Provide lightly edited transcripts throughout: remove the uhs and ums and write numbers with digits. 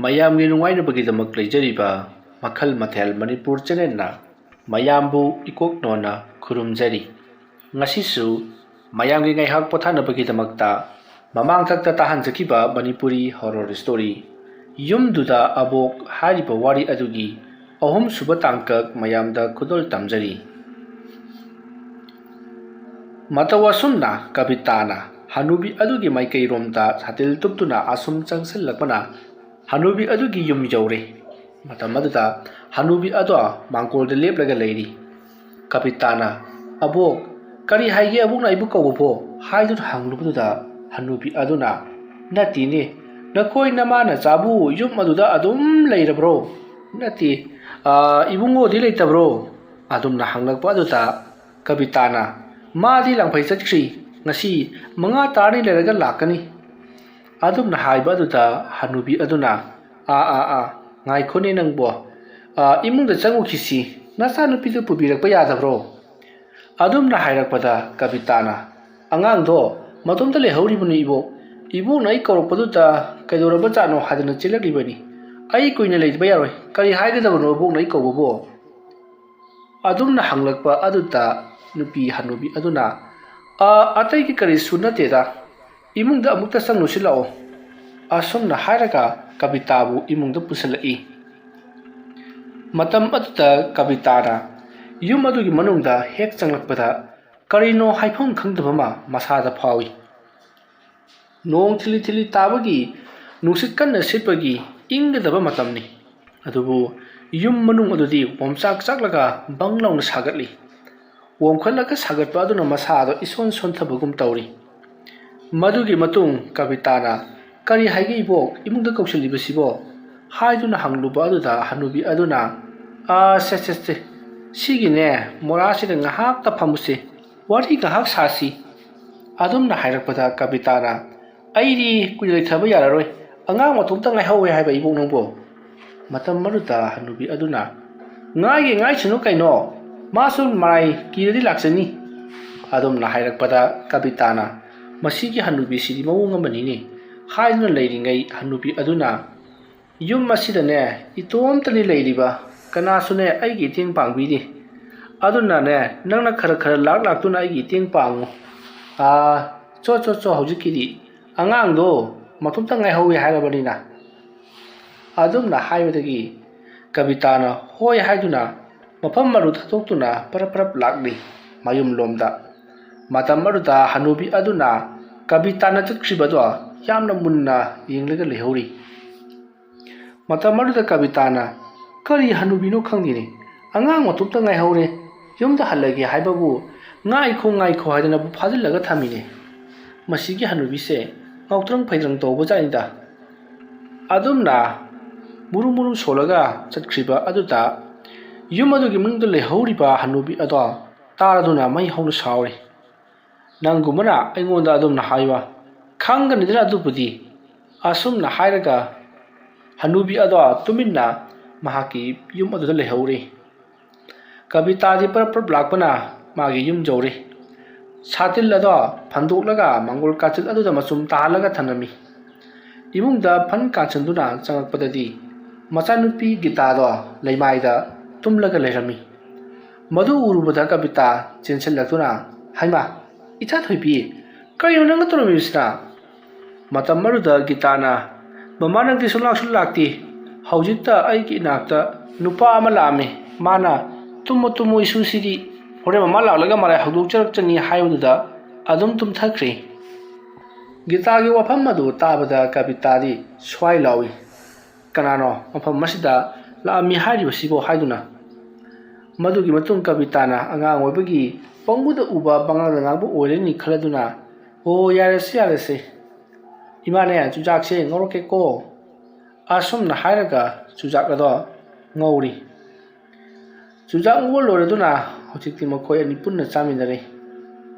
ꯃꯌꯥꯝꯒꯤ ꯅꯨꯡꯉꯥꯏꯅꯕꯒꯤꯗꯃꯛ ꯂꯩꯖꯔꯤꯕ ꯃꯈꯜ ꯃꯊꯦꯜ ꯃꯅꯤꯄꯨꯔ ꯆꯦꯅꯦꯜꯅ ꯃꯌꯥꯝꯕꯨ ꯏꯀꯣꯛꯅꯣꯅ ꯈꯨꯔꯨꯝꯖꯔꯤ꯫ ꯉꯁꯤꯁꯨ ꯃꯌꯥꯝꯒꯤ ꯉꯥꯏꯍꯥꯛ ꯄꯣꯊꯥꯅꯕꯒꯤꯗꯃꯛꯇ ꯃꯃꯥꯡꯊꯛꯇ ꯇꯥꯍꯟꯖꯈꯤꯕ ꯃꯅꯤꯄꯨꯔꯤ ꯍꯣꯔꯔ ꯁ꯭ꯇꯣꯔꯤ ꯌꯨꯝꯗꯨꯗ ꯑꯕꯣꯛ ꯍꯥꯏꯔꯤꯕ ꯋꯥꯔꯤ ꯑꯗꯨꯒꯤ ꯑꯍꯨꯝꯁꯨꯕ ꯇꯥꯡꯀꯛ ꯃꯌꯥꯝꯗ ꯈꯨꯗꯣꯜ ꯇꯝꯖꯔꯤ꯫ ꯃꯇꯧ ꯑꯁꯨꯝꯅ ꯀꯕꯤꯇꯥꯅ ꯍꯅꯨꯕꯤ ꯑꯗꯨꯒꯤ ꯃꯥꯏꯀꯩꯔꯣꯝꯗ ꯁꯥꯇꯤꯜ ꯇꯨꯞꯇꯨꯅ ꯑꯁꯨꯝ ꯆꯪꯁꯤꯜꯂꯛꯄꯅ ꯍꯅꯨꯕꯤ ꯑꯗꯨꯒꯤ ꯌꯨꯝ ꯌꯧꯔꯦ꯫ ꯃꯇꯝ ꯑꯗꯨꯗ ꯍꯅꯨꯕꯤ ꯑꯗꯣ ꯃꯥꯡꯒꯣꯜꯗ ꯂꯦꯞꯂꯒ ꯂꯩꯔꯤ꯫ ꯀꯕꯤꯇꯥꯅ "ꯑꯕꯣꯛ, ꯀꯔꯤ ꯍꯥꯏꯒꯦ ꯑꯕꯣꯛꯅ ꯑꯩꯕꯨ ꯀꯧꯕꯕꯣ?" ꯍꯥꯏꯗꯨꯅ ꯍꯪꯂꯨꯕꯗꯨꯗ ꯍꯅꯨꯕꯤ ꯑꯗꯨꯅ "ꯅꯠꯇꯦꯅꯦ, ꯅꯈꯣꯏ ꯅꯃꯥ ꯅꯆꯥꯕꯨ ꯌꯨꯝ ꯑꯗꯨꯗ ꯑꯗꯨꯝ ꯂꯩꯔꯕ꯭ꯔꯣ? ꯅꯠꯇꯦ, ꯏꯕꯨꯡꯉꯣꯗꯤ ꯂꯩꯇꯕ꯭ꯔꯣ?" ꯑꯗꯨꯝꯅ ꯍꯪꯂꯛꯄ ꯑꯗꯨꯗ ꯀꯕꯤꯇꯥꯅ "ꯃꯥꯗꯤ ꯂꯪꯐꯩ ꯆꯠꯈ꯭ꯔꯤ, ꯉꯁꯤ 5 ꯇꯥꯔꯅꯤ ꯂꯩꯔꯒ ꯂꯥꯛꯀꯅꯤ." ꯑꯗꯨꯝꯅ ꯍꯥꯏꯕ ꯑꯗꯨꯗ ꯍꯅꯨꯕꯤ ꯑꯗꯨꯅ ꯉꯥꯏꯈꯣꯅꯦ ꯅꯪꯕꯣ, ꯏꯃꯨꯡꯗ ꯆꯪꯉꯨꯈꯤꯁꯤ, ꯅꯆꯥꯅꯨꯄꯤꯗꯨ ꯄꯨꯕꯤꯔꯛꯄ ꯌꯥꯗꯕ꯭ꯔꯣ?" ꯑꯗꯨꯝꯅ ꯍꯥꯏꯔꯛꯄꯗ ꯀꯕꯤꯇꯥꯅ "ꯑꯉꯥꯡꯗꯣ ꯃꯇꯣꯝꯇ ꯂꯩꯍꯧꯔꯤꯕꯅꯤ ꯏꯕꯣꯛ, ꯏꯕꯣꯛꯅ ꯑꯩ ꯀꯧꯔꯛꯄꯗꯨꯗ ꯀꯩꯗꯧꯔꯕꯖꯥꯠꯅꯣ ꯍꯥꯏꯗꯅ ꯆꯦꯜꯂꯛꯂꯤꯕꯅꯤ, ꯑꯩ ꯀꯨꯏꯅ ꯂꯩꯕ ꯌꯥꯔꯣꯏ, ꯀꯔꯤ ꯍꯥꯏꯒꯗꯕꯅꯣ ꯑꯕꯣꯛꯅ ꯑꯩ ꯀꯧꯕꯕꯣ?" ꯑꯗꯨꯝꯅ ꯍꯪꯂꯛꯄ ꯑꯗꯨꯗ ꯍꯅꯨꯕꯤ ꯑꯗꯨꯅ "ꯑꯇꯩꯒꯤ ꯀꯔꯤꯁꯨ ꯅꯠꯇꯦꯗ, ꯏꯃꯨꯡꯗ ꯑꯃꯨꯛꯇ ꯆꯪꯂꯨꯁꯤ ꯂꯥꯛꯑꯣ." ꯑꯁꯨꯝꯅ ꯍꯥꯏꯔꯒ ꯀꯕꯤꯇꯥꯕꯨ ꯏꯃꯨꯡꯗ ꯄꯨꯁꯤꯜꯂꯛꯏ꯫ ꯃꯇꯝ ꯑꯗꯨꯗ ꯀꯕꯤꯇꯥꯅ ꯌꯨꯝ ꯑꯗꯨꯒꯤ ꯃꯅꯨꯡꯗ ꯍꯦꯛ ꯆꯪꯂꯛꯄꯗ ꯀꯔꯤꯅꯣ ꯍꯥꯏꯐꯝ ꯈꯪꯗꯕ ꯑꯃ ꯃꯁꯥꯗ ꯐꯥꯎꯏ꯫ ꯅꯣꯡ ꯊꯤꯂꯤ ꯊꯤꯂꯤ ꯇꯥꯕꯒꯤ, ꯅꯨꯡꯁꯤꯠ ꯀꯟꯅ ꯁꯤꯠꯄꯒꯤ ꯏꯪꯒꯗꯕ ꯃꯇꯝꯅꯤ, ꯑꯗꯨꯕꯨ ꯌꯨꯝ ꯃꯅꯨꯡ ꯑꯗꯨꯗꯤ ꯑꯣꯝꯆꯥꯛ ꯆꯥꯛꯂꯒ ꯕꯪ ꯂꯥꯎꯅ ꯁꯥꯒꯠꯂꯤ꯫ ꯑꯣꯝꯈꯠꯂꯒ ꯁꯥꯒꯠꯄ ꯑꯗꯨꯅ ꯃꯁꯥꯗꯣ ꯏꯁꯣꯟ ꯁꯣꯟꯊꯕꯒꯨꯝ ꯇꯧꯔꯤ꯫ ꯃꯗꯨꯒꯤ ꯃꯇꯨꯡ ꯀꯕꯤꯇꯥꯅ "ꯀꯔꯤ ꯍꯥꯏꯒꯦ ꯏꯕꯣꯛ, ꯏꯃꯨꯡꯗ ꯀꯧꯁꯤꯜꯂꯤꯕꯁꯤꯕꯣ?" ꯍꯥꯏꯗꯨꯅ ꯍꯪꯂꯨꯕ ꯑꯗꯨꯗ ꯍꯅꯨꯕꯤ ꯑꯗꯨꯅ ꯁꯦ ꯁꯤꯒꯤꯅꯦ ꯃꯣꯔꯥꯁꯤꯗ ꯉꯥꯏꯍꯥꯛꯇ ꯐꯝꯃꯨꯁꯦ, ꯋꯥꯔꯤ ꯉꯥꯏꯍꯥꯛ ꯁꯥꯁꯤ." ꯑꯗꯨꯝꯅ ꯍꯥꯏꯔꯛꯄꯗ ꯀꯕꯤꯇꯥꯅ "ꯑꯩꯗꯤ ꯀꯨꯏꯅ ꯂꯩꯊꯕ ꯌꯥꯔꯔꯣꯏ, ꯑꯉꯥꯡ ꯃꯇꯣꯝꯇ ꯉꯥꯏꯍꯧꯋꯦ ꯍꯥꯏꯕ ꯏꯕꯣꯛ ꯅꯪꯕꯣ." ꯃꯇꯝ ꯑꯗꯨꯗ ꯍꯅꯨꯕꯤ ꯑꯗꯨꯅ "ꯉꯥꯏꯁꯅꯨ ꯀꯩꯅꯣ, ꯃꯥꯁꯨ ꯃꯔꯥꯏ ꯀꯤꯔꯗꯤ ꯂꯥꯛꯆꯅꯤ." ꯑꯗꯨꯝꯅ ꯍꯥꯏꯔꯛꯄꯗ ꯀꯕꯤꯇꯥꯅ "ꯃꯁꯤꯒꯤ ꯍꯅꯨꯕꯤꯁꯤꯗꯤ ꯃꯑꯣꯡ ꯑꯃꯅꯤꯅꯦ" ꯍꯥꯏꯗꯨꯅ ꯂꯩꯔꯤꯉꯩ ꯍꯅꯨꯕꯤ ꯑꯗꯨꯅ "ꯌꯨꯝ ꯑꯁꯤꯗꯅꯦ ꯏꯇꯣꯝꯇꯅꯤ ꯂꯩꯔꯤꯕ, ꯀꯅꯥꯁꯨꯅꯦ ꯑꯩꯒꯤ ꯏꯇꯦꯡ ꯄꯥꯡꯕꯤꯗꯦ, ꯑꯗꯨꯅꯅꯦ ꯅꯪꯅ ꯈꯔ ꯂꯥꯛꯇꯨꯅ ꯑꯩꯒꯤ ꯏꯇꯦꯡ ꯄꯥꯡꯉꯨ." ꯍꯧꯖꯤꯛꯀꯤꯗꯤ ꯑꯉꯥꯡꯗꯣ ꯃꯇꯣꯝꯇ ꯉꯥꯏꯍꯧꯋꯦ ꯍꯥꯏꯔꯕꯅꯤꯅ." ꯑꯗꯨꯝꯅ ꯍꯥꯏꯕꯗꯒꯤ ꯀꯕꯤꯇꯥꯅ ꯍꯣꯏ ꯍꯥꯏꯗꯨꯅ ꯃꯐꯝ ꯃꯔꯨ ꯊꯥꯗꯣꯛꯇꯨꯅ ꯄꯔꯞ ꯂꯥꯛꯂꯤ ꯃꯌꯨꯝꯂꯣꯝꯗ꯫ ꯃꯇꯝ ꯑꯗꯨꯗ ꯍꯅꯨꯕꯤ ꯑꯗꯨꯅ ꯀꯕꯤꯇꯥꯅ ꯆꯠꯈ꯭ꯔꯤꯕꯗꯣ ꯌꯥꯝꯅ ꯃꯨꯟꯅ ꯌꯦꯡꯂꯒ ꯂꯩꯍꯧꯔꯤ꯫ ꯃꯇꯝ ꯑꯗꯨꯗ ꯀꯕꯤꯇꯥꯅ "ꯀꯔꯤ ꯍꯅꯨꯕꯤꯅꯣ ꯈꯪꯗꯦꯅꯦ, ꯑꯉꯥꯡ ꯃꯇꯣꯝꯇ ꯉꯥꯏꯍꯧꯔꯦ, ꯌꯨꯝꯗ ꯍꯜꯂꯒꯦ ꯍꯥꯏꯕꯕꯨ ꯉꯥꯏꯈꯣ ꯍꯥꯏꯗꯅꯕꯨ ꯐꯥꯖꯤꯜꯂꯒ ꯊꯝꯃꯤꯅꯦ, ꯃꯁꯤꯒꯤ ꯍꯅꯨꯕꯤꯁꯦ ꯉꯥꯎꯇ꯭ꯔꯪ ꯐꯩꯗ꯭ꯔꯪ ꯇꯧꯕꯖꯥꯠꯅꯤꯗ." ꯑꯗꯨꯝꯅ ꯃꯨꯔꯨ ꯁꯣꯜꯂꯒ ꯆꯠꯈ꯭ꯔꯤꯕ ꯑꯗꯨꯗ ꯌꯨꯝ ꯑꯗꯨꯒꯤ ꯃꯅꯨꯡꯗ ꯂꯩꯍꯧꯔꯤꯕ ꯍꯅꯨꯕꯤ ꯑꯗꯣ ꯇꯥꯔꯗꯨꯅ ꯃꯩ ꯍꯧꯅ ꯁꯥꯎꯔꯤ꯫ "ꯅꯪꯒꯨꯝꯕꯅ ꯑꯩꯉꯣꯟꯗ ꯑꯗꯨꯝꯅ ꯍꯥꯏꯕ, ꯈꯪꯒꯅꯤꯗꯅ ꯑꯗꯨꯕꯨꯗꯤ." ꯑꯁꯨꯝꯅ ꯍꯥꯏꯔꯒ ꯍꯅꯨꯕꯤ ꯑꯗꯣ ꯇꯨꯃꯤꯟꯅ ꯃꯍꯥꯛꯀꯤ ꯌꯨꯝ ꯑꯗꯨꯗ ꯂꯩꯍꯧꯔꯤ꯫ ꯀꯕꯤꯇꯥꯗꯤ ꯄꯔꯞ ꯂꯥꯛꯄꯅ ꯃꯥꯒꯤ ꯌꯨꯝ ꯌꯧꯔꯦ꯫ ꯁꯥꯇꯤꯜ ꯑꯗꯣ ꯐꯟꯗꯣꯛꯂꯒ ꯃꯥꯡꯒꯣꯜ ꯀꯥꯆꯤꯟ ꯑꯗꯨꯗ ꯃꯆꯨꯝ ꯇꯥꯍꯜꯂꯒ ꯊꯅꯝꯃꯤ꯫ ꯏꯃꯨꯡꯗ ꯐꯟ ꯀꯥꯟꯁꯤꯟꯗꯨꯅ ꯆꯪꯉꯛꯄꯗꯗꯤ ꯃꯆꯥꯅꯨꯄꯤ ꯒꯤꯇꯥꯗꯣ ꯂꯩꯃꯥꯏꯗ ꯇꯨꯝꯂꯒ ꯂꯩꯔꯝꯃꯤ꯫ ꯃꯗꯨ ꯎꯔꯨꯕꯗ ꯀꯕꯤꯇꯥ ꯆꯦꯟꯁꯤꯜꯂꯛꯇꯨꯅ "ꯍꯩꯃꯥ, ꯏꯆꯥꯊꯣꯏꯕꯤ, ꯀꯔꯤꯅꯣ ꯅꯪꯅ ꯇꯧꯔꯝꯃꯤꯕꯁꯤꯅ?" ꯃꯇꯝ ꯑꯗꯨꯗ ꯒꯤꯇꯥꯅ "ꯃꯃꯥ, ꯅꯪꯗꯤ ꯁꯨꯡꯂꯥꯛꯁꯨ ꯂꯥꯛꯇꯦ, ꯍꯧꯖꯤꯛꯇ ꯑꯩꯒꯤ ꯏꯅꯥꯛꯇ ꯅꯨꯄꯥ ꯑꯃ ꯂꯥꯛꯑꯝꯃꯤ, ꯃꯥꯅ 'ꯇꯨꯝꯃꯣ ꯏꯁꯨꯁꯤꯗꯤ, ꯍꯣꯔꯦꯟ ꯃꯃꯥ ꯂꯥꯛꯂꯒ ꯃꯔꯥꯏ ꯍꯧꯗꯣꯛꯆꯔꯛꯆꯅꯤ' ꯍꯥꯏꯕꯗꯨꯗ ꯑꯗꯨꯝ ꯇꯨꯝꯊꯈ꯭ꯔꯦ." ꯒꯤꯇꯥꯒꯤ ꯋꯥꯐꯝ ꯑꯗꯨ ꯇꯥꯕꯗ ꯀꯕꯤꯇꯥꯗꯤ ꯁ꯭ꯋꯥꯏ ꯂꯥꯎꯏ꯫ "ꯀꯅꯥꯅꯣ ꯃꯐꯝ ꯑꯁꯤꯗ ꯂꯥꯛꯑꯝꯃꯤ ꯍꯥꯏꯔꯤꯕꯁꯤꯕꯣ?" ꯍꯥꯏꯗꯨꯅ꯫ ꯃꯗꯨꯒꯤ ꯃꯇꯨꯡ ꯀꯕꯤꯇꯥꯅ ꯑꯉꯥꯡ ꯑꯣꯏꯕꯒꯤ ꯄꯪꯎꯗ ꯎꯕ ꯄꯪꯉꯥꯡꯗ ꯉꯥꯡꯕ ꯑꯣꯏꯔꯅꯤ ꯈꯜꯂꯗꯨꯅ ꯌꯥꯔꯦꯁꯦ, ꯏꯃꯥꯅꯦ ꯆꯨꯖꯥꯛꯁꯦ ꯉꯧꯔꯛꯀꯦꯀꯣ." ꯑꯁꯨꯝꯅ ꯍꯥꯏꯔꯒ ꯆꯨꯖꯥꯛ ꯑꯗꯣ ꯉꯧꯔꯤ꯫ ꯆꯨꯖꯥꯛ ꯉꯧꯕ ꯂꯣꯏꯔꯗꯨꯅ ꯍꯧꯖꯤꯛꯇꯤ ꯃꯈꯣꯏ ꯑꯅꯤ ꯄꯨꯟꯅ ꯆꯥꯃꯤꯟꯅꯔꯦ꯫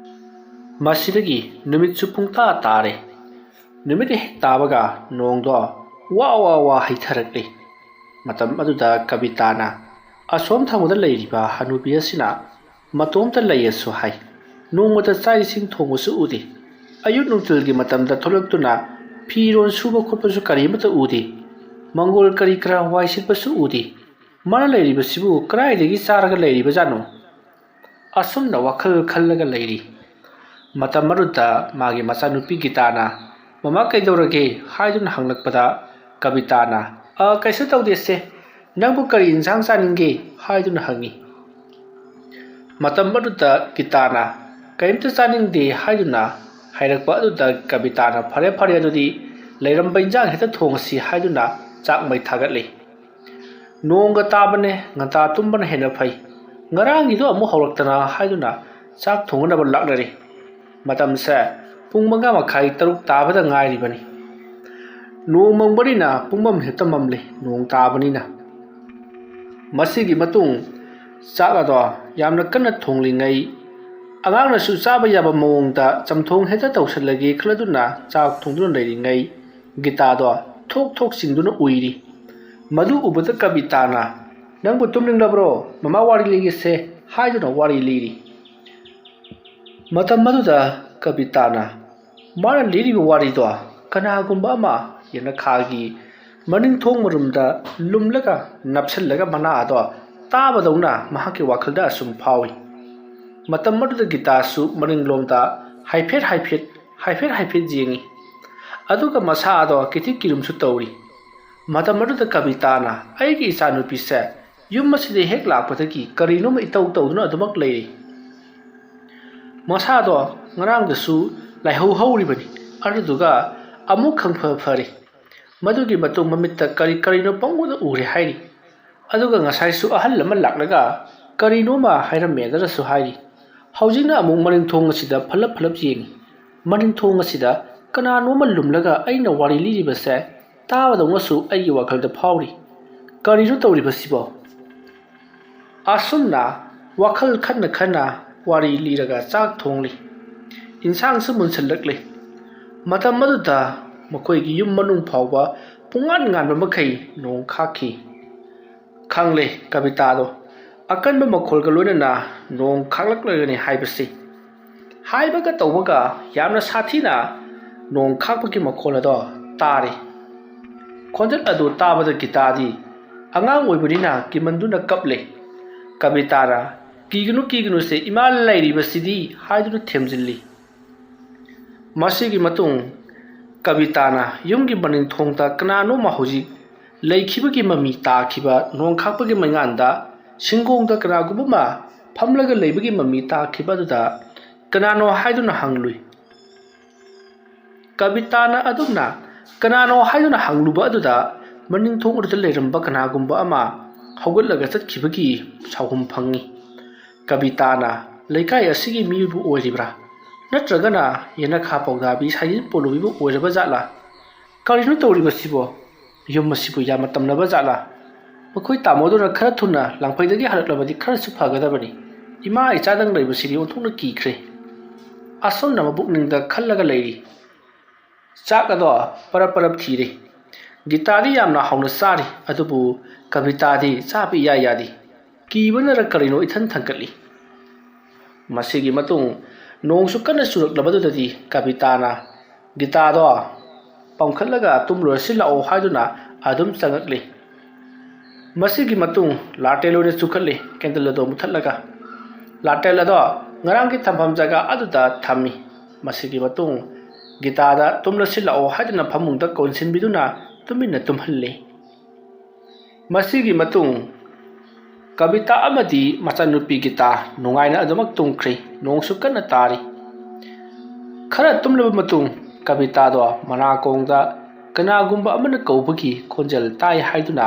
ꯃꯁꯤꯗꯒꯤ ꯅꯨꯃꯤꯠꯁꯨ ꯄꯨꯡꯇꯥ ꯇꯥꯔꯦ꯫ ꯅꯨꯃꯤꯠ ꯍꯦꯛ ꯇꯥꯕꯒ ꯅꯣꯡꯗꯣ ꯋꯥ ꯍꯩꯊꯔꯛꯂꯤ꯫ ꯃꯇꯝ ꯑꯗꯨꯗ ꯀꯕꯤꯇꯥꯅ ꯑꯁꯣꯝ ꯊꯪꯕꯗ ꯂꯩꯔꯤꯕ ꯍꯅꯨꯕꯤ ꯑꯁꯤꯅ ꯃꯇꯣꯝꯇ ꯂꯩꯌꯦꯁꯨ ꯍꯥꯏ, ꯅꯣꯡꯃꯇ ꯆꯥꯛ ꯏꯁꯤꯡ ꯊꯣꯡꯕꯁꯨ ꯎꯗꯦ, ꯑꯌꯨꯛ ꯅꯨꯡꯊꯤꯜꯒꯤ ꯃꯇꯝꯗ ꯊꯣꯛꯂꯛꯇꯨꯅ ꯐꯤꯔꯣꯜ ꯁꯨꯕ ꯈꯣꯠꯄꯁꯨ ꯀꯔꯤꯃꯠꯇ ꯎꯗꯦ, ꯃꯪꯒꯣꯜ ꯀꯔꯤ ꯀꯔꯥ ꯋꯥꯏ ꯁꯤꯠꯄꯁꯨ ꯎꯗꯦ ꯃꯥꯅ ꯂꯩꯔꯤꯕꯁꯤꯕꯨ ꯀꯗꯥꯏꯗꯒꯤ ꯆꯥꯔꯒ ꯂꯩꯔꯤꯕꯖꯥꯠꯅꯣ ꯑꯁꯨꯝꯅ ꯋꯥꯈꯜ ꯈꯜꯂꯒ ꯂꯩꯔꯤ ꯃꯇꯝ ꯑꯗꯨꯗ ꯃꯥꯒꯤ ꯃꯆꯥꯅꯨꯄꯤ ꯒꯤꯇꯥꯅ ꯃꯃꯥ ꯀꯩꯗꯧꯔꯒꯦ ꯍꯥꯏꯗꯨꯅ ꯍꯪꯂꯛꯄꯗ ꯀꯕꯤꯇꯥꯅ ꯀꯩꯁꯨ ꯇꯧꯗꯦꯁꯦ ꯅꯪꯕꯨ ꯀꯔꯤ ꯏꯟꯁꯥꯡ ꯆꯥꯅꯤꯡꯒꯦ ꯍꯥꯏꯗꯨꯅ ꯍꯪꯉꯤ ꯃꯇꯝ ꯑꯗꯨꯗ ꯒꯤꯇꯥꯅ ꯀꯔꯤꯝꯇ ꯆꯥꯅꯤꯡꯗꯦ ꯍꯥꯏꯗꯨꯅ ꯍꯥꯏꯔꯛꯄ ꯑꯗꯨꯗ ꯀꯕꯤꯇꯥꯅ ꯐꯔꯦ ꯐꯔꯦ ꯑꯗꯨꯗꯤ ꯂꯩꯔꯝꯕ ꯏꯟꯖꯥꯡ ꯍꯦꯛꯇ ꯊꯣꯡꯉꯁꯤ ꯍꯥꯏꯗꯨꯅ ꯆꯥꯛ ꯃꯩ ꯊꯥꯒꯠꯂꯤ ꯅꯣꯡꯒ ꯇꯥꯕꯅꯦ ꯉꯟꯇꯥ ꯇꯨꯝꯕꯅ ꯍꯦꯟꯅ ꯐꯩ ꯉꯔꯥꯡꯒꯤꯗꯣ ꯑꯃꯨꯛ ꯍꯧꯔꯛꯇꯅ ꯍꯥꯏꯗꯨꯅ ꯆꯥꯛ ꯊꯣꯡꯅꯕ ꯂꯥꯛꯅꯔꯤ ꯃꯇꯝꯁꯦ ꯄꯨꯡ 5:30 6 ꯇꯥꯕꯗ ꯉꯥꯏꯔꯤꯕꯅꯤ ꯅꯣꯡ ꯃꯪꯕꯅꯤꯅ ꯄꯨꯡꯃꯝ ꯍꯦꯛꯇ ꯃꯝꯂꯤ ꯅꯣꯡ ꯇꯥꯕꯅꯤꯅ ꯃꯁꯤꯒꯤ ꯃꯇꯨꯡ ꯆꯥꯛ ꯑꯗꯣ ꯌꯥꯝꯅ ꯀꯟꯅ ꯊꯣꯡꯂꯤꯉꯩ ꯑꯉꯥꯡꯅꯁꯨ ꯆꯥꯕ ꯌꯥꯕ ꯃꯑꯣꯡꯗ ꯆꯝꯊꯣꯡ ꯍꯦꯛꯇ ꯇꯧꯁꯜꯂꯒꯦ ꯈꯜꯂꯗꯨꯅ ꯆꯥꯛ ꯊꯣꯡꯗꯨꯅ ꯂꯩꯔꯤꯉꯩ ꯒꯤꯇꯥꯗꯣ ꯊꯣꯛ ꯊꯣꯛ ꯆꯤꯡꯗꯨꯅ ꯎꯏꯔꯤ ꯃꯗꯨ ꯎꯕꯗ ꯀꯕꯤꯇꯥꯅ ꯅꯪꯕꯨ ꯇꯨꯝꯅꯤꯡꯂꯕ꯭ꯔꯣ ꯃꯃꯥ ꯋꯥꯔꯤ ꯂꯤꯒꯦꯁꯦ ꯍꯥꯏꯗꯨꯅ ꯋꯥꯔꯤ ꯂꯤꯔꯤ ꯃꯇꯝ ꯑꯗꯨꯗ ꯀꯕꯤꯇꯥꯅ ꯃꯥꯅ ꯂꯤꯔꯤꯕ ꯋꯥꯔꯤꯗꯣ ꯀꯅꯥꯒꯨꯝꯕ ꯑꯃ ꯌꯦꯅꯈꯥꯒꯤ ꯃꯅꯤꯡꯊꯣꯡ ꯃꯔꯨꯝꯗ ꯂꯨꯝꯂꯒ ꯅꯞꯁꯜꯂꯒ ꯃꯅꯥ ꯑꯗꯣ ꯇꯥꯕꯗꯧꯅ ꯃꯍꯥꯛꯀꯤ ꯋꯥꯈꯜꯗ ꯑꯁꯨꯝ ꯐꯥꯎꯏ ꯃꯇꯝ ꯑꯗꯨꯗ ꯒꯤꯇꯥꯁꯨ ꯃꯅꯤꯡꯂꯣꯝꯗ ꯍꯥꯏꯐꯦꯠ ꯌꯦꯡꯉꯤ ꯑꯗꯨꯒ ꯃꯁꯥ ꯑꯗꯣ ꯀꯤꯊꯤ ꯀꯤꯔꯨꯝꯁꯨ ꯇꯧꯔꯤ ꯃꯇꯝ ꯑꯗꯨꯗ ꯀꯕꯤꯇꯥꯅ ꯑꯩꯒꯤ ꯏꯆꯥꯅꯨꯄꯤꯁꯦ ꯌꯨꯝ ꯑꯁꯤꯗ ꯍꯦꯛ ꯂꯥꯛꯄꯗꯒꯤ ꯀꯔꯤꯅꯣꯃ ꯏꯇꯧ ꯇꯧꯗꯨꯅ ꯑꯗꯨꯃꯛ ꯂꯩꯔꯤ ꯃꯁꯥꯗꯣ ꯉꯔꯥꯡꯗꯁꯨ ꯂꯥꯏꯍꯧ ꯍꯧꯔꯤꯕꯅꯤ ꯑꯗꯨꯗꯨꯒ ꯑꯃꯨꯛ ꯈꯪꯐ ꯐꯔꯤ ꯃꯗꯨꯒꯤ ꯃꯇꯨꯡ ꯃꯃꯤꯠꯇ ꯀꯔꯤꯅꯣ ꯄꯪꯎꯗ ꯎꯔꯦ ꯍꯥꯏꯔꯤ ꯑꯗꯨꯒ ꯉꯁꯥꯏꯁꯨ ꯑꯍꯜ ꯑꯃ ꯂꯥꯛꯂꯒ ꯀꯔꯤꯅꯣꯃ ꯍꯥꯏꯔꯝꯃꯦꯗꯅꯁꯨ ꯍꯥꯏꯔꯤ ꯍꯧꯖꯤꯛꯅ ꯑꯃꯨꯛ ꯃꯅꯤꯡꯊꯣꯡ ꯑꯁꯤꯗ ꯐꯂꯞ ꯌꯦꯡꯉꯤ ꯃꯅꯤꯡꯊꯣꯡ ꯑꯁꯤꯗ ꯀꯅꯥꯅꯣꯃ ꯂꯨꯝꯂꯒ ꯑꯩꯅ ꯋꯥꯔꯤ ꯂꯤꯔꯤꯕꯁꯦ ꯇꯥꯕꯗꯧꯅꯁꯨ ꯑꯩꯒꯤ ꯋꯥꯈꯜꯗ ꯐꯥꯎꯔꯤ ꯀꯔꯤꯅꯣ ꯇꯧꯔꯤꯕꯁꯤꯕꯣ ꯑꯁꯨꯝꯅ ꯋꯥꯈꯜ ꯈꯟꯅ ꯋꯥꯔꯤ ꯂꯤꯔꯒ ꯆꯥꯛ ꯊꯣꯡꯂꯤ ꯏꯟꯁꯥꯡꯁꯨ ꯃꯨꯟꯁꯜꯂꯛꯂꯤ ꯃꯇꯝ ꯑꯗꯨꯗ ꯃꯈꯣꯏꯒꯤ ꯌꯨꯝ ꯃꯅꯨꯡ ꯐꯥꯎꯕ ꯉꯥꯟꯕ ꯃꯈꯩ ꯅꯣꯡ ꯈꯥꯛꯈꯤ ꯈꯪꯂꯦ ꯀꯕꯤꯇꯥꯗꯣ ꯑꯀꯟꯕ ꯃꯈꯣꯜꯒ ꯂꯣꯏꯅꯅ ꯅꯣꯡ ꯈꯥꯛꯂꯛꯂꯒꯅꯤ ꯍꯥꯏꯕꯁꯤ ꯍꯥꯏꯕꯒ ꯇꯧꯕꯒ ꯌꯥꯝꯅ ꯁꯥꯊꯤꯅ ꯅꯣꯡ ꯈꯥꯛꯄꯒꯤ ꯃꯈꯣꯜ ꯑꯗꯣ ꯇꯥꯔꯤ ꯈꯣꯟꯖꯦꯜ ꯑꯗꯨ ꯇꯥꯕꯗ ꯒꯤꯇꯥꯗꯤ ꯑꯉꯥꯡ ꯑꯣꯏꯕꯅꯤꯅ ꯀꯤꯃꯟꯗꯨꯅ ꯀꯞꯂꯦ ꯀꯕꯤꯇꯥꯅ ꯀꯤꯒꯅꯨꯁꯦ ꯏꯃꯥ ꯂꯩꯔꯤꯕꯁꯤꯗꯤ ꯍꯥꯏꯗꯨꯅ ꯊꯦꯝꯖꯤꯜꯂꯤ ꯃꯁꯤꯒꯤ ꯃꯇꯨꯡ ꯀꯕꯤꯇꯥꯅ ꯌꯨꯝꯒꯤ ꯃꯅꯤꯡꯊꯣꯡꯗ ꯀꯅꯥꯅꯣꯃ ꯍꯧꯖꯤꯛ ꯂꯩꯈꯤꯕꯒꯤ ꯃꯃꯤ ꯇꯥꯈꯤꯕ ꯅꯣꯡ ꯈꯥꯛꯄꯒꯤ ꯃꯩꯉꯥꯟꯗ ꯁꯤꯡꯒꯣꯡꯗ ꯀꯅꯥꯒꯨꯝꯕ ꯑꯃ ꯐꯝꯂꯒ ꯂꯩꯕꯒꯤ ꯃꯃꯤ ꯇꯥꯈꯤꯕ ꯑꯗꯨꯗ ꯀꯅꯥꯅꯣ ꯍꯥꯏꯗꯨꯅ ꯍꯪꯂꯨꯏ ꯀꯕꯤꯇꯥꯅ ꯑꯗꯨꯝꯅ ꯀꯅꯥꯅꯣ ꯍꯥꯏꯗꯨꯅ ꯍꯪꯂꯨꯕ ꯑꯗꯨꯗ ꯃꯅꯤꯡꯊꯣꯡ ꯑꯗꯨꯗ ꯂꯩꯔꯝꯕ ꯀꯅꯥꯒꯨꯝꯕ ꯑꯃ ꯍꯧꯒꯠꯂꯒ ꯆꯠꯈꯤꯕꯒꯤ ꯁꯥꯎꯍꯨꯝ ꯐꯪꯉꯤ ꯀꯕꯤꯇꯥꯅ ꯂꯩꯀꯥꯏ ꯑꯁꯤꯒꯤ ꯃꯤꯕꯨ ꯑꯣꯏꯔꯤꯕ꯭ꯔꯥ ꯅꯠꯇ꯭ꯔꯒꯅ ꯌꯦꯅꯈꯥ ꯄꯧꯗꯥꯕꯤ ꯁꯥꯏꯖꯤꯟ ꯄꯣꯂꯨꯕꯤꯕꯨ ꯑꯣꯏꯔꯕ ꯖꯥꯠꯂꯥ ꯀꯔꯤꯅꯣ ꯇꯧꯔꯤꯕꯁꯤꯕꯣ ꯌꯨꯝ ꯑꯁꯤꯕꯨ ꯌꯥꯝꯅ ꯇꯝꯅꯕ ꯖꯥꯠꯂꯥ ꯃꯈꯣꯏ ꯇꯥꯃꯣꯗꯨꯅ ꯈꯔ ꯊꯨꯅ ꯂꯥꯡꯐꯩꯗꯒꯤ ꯍꯜꯂꯛꯂꯕꯗꯤ ꯈꯔꯁꯨ ꯐꯒꯗꯕꯅꯤ ꯏꯃꯥ ꯏꯆꯥꯗꯪ ꯂꯩꯕꯁꯤꯗꯤ ꯑꯣꯟꯊꯣꯛꯅ ꯀꯤꯈ꯭ꯔꯦ ꯑꯁꯨꯝꯅ ꯃꯕꯨꯛꯅꯤꯡꯗ ꯈꯜꯂꯒ ꯂꯩꯔꯤ ꯆꯥꯛ ꯑꯗꯣ ꯄꯔꯞ ꯊꯤꯔꯤ ꯒꯤꯇꯥꯗꯤ ꯌꯥꯝꯅ ꯍꯥꯎꯅ ꯆꯥꯔꯤ ꯑꯗꯨꯕꯨ ꯀꯕꯤꯇꯥꯗꯤ ꯆꯥꯕ ꯏꯌꯥ ꯌꯥꯗꯦ ꯀꯤꯕꯅꯔ ꯀꯔꯤꯅꯣ ꯏꯊꯟ ꯊꯟꯀꯠꯂꯤ ꯃꯁꯤꯒꯤ ꯃꯇꯨꯡ ꯅꯣꯡꯁꯨ ꯀꯟꯅ ꯆꯨꯔꯛꯂꯕꯗꯨꯗꯗꯤ ꯀꯕꯤꯇꯥꯅ ꯒꯤꯇꯥꯗꯣ ꯄꯝꯈꯠꯂꯒ ꯇꯨꯝꯂꯨꯔꯁꯤ ꯂꯥꯛꯑꯣ ꯍꯥꯏꯗꯨꯅ ꯑꯗꯨꯝ ꯆꯪꯉꯛꯂꯤ ꯃꯁꯤꯒꯤ ꯃꯇꯨꯡ ꯂꯥꯇꯦꯜ ꯑꯣꯏꯅ ꯆꯨꯈꯠꯂꯤ ꯀꯦꯟꯗꯜ ꯑꯗꯣ ꯃꯨꯊꯠꯂꯒ ꯂꯥꯇꯦꯜ ꯑꯗꯣ ꯉꯔꯥꯡꯒꯤ ꯊꯝꯐꯝ ꯖꯒꯥ ꯑꯗꯨꯗ ꯊꯝꯃꯤ ꯃꯁꯤꯒꯤ ꯃꯇꯨꯡ ꯒꯤꯇꯥꯗ ꯇꯨꯝꯂꯁꯤ ꯂꯥꯛꯑꯣ ꯍꯥꯏꯗꯨꯅ ꯐꯃꯨꯡꯗ ꯀꯣꯟꯁꯤꯟꯕꯤꯗꯨꯅ ꯇꯨꯃꯤꯟꯅ ꯇꯨꯝꯍꯜꯂꯤ ꯃꯁꯤꯒꯤ ꯃꯇꯨꯡ ꯀꯕꯤꯇꯥ ꯑꯃꯗꯤ ꯃꯆꯥꯅꯨꯄꯤ ꯒꯤꯇꯥ ꯅꯨꯡꯉꯥꯏꯅ ꯑꯗꯨꯃꯛ ꯇꯨꯝꯈ꯭ꯔꯤ ꯅꯣꯡꯁꯨ ꯀꯟꯅ ꯇꯥꯔꯤ ꯈꯔ ꯇꯨꯝꯂꯕ ꯃꯇꯨꯡ ꯀꯕꯤꯇꯥꯗꯣ ꯃꯅꯥꯀꯣꯡꯗ ꯀꯅꯥꯒꯨꯝꯕ ꯑꯃꯅ ꯀꯧꯕꯒꯤ ꯈꯣꯟꯖꯦꯜ ꯇꯥꯏ ꯍꯥꯏꯗꯨꯅ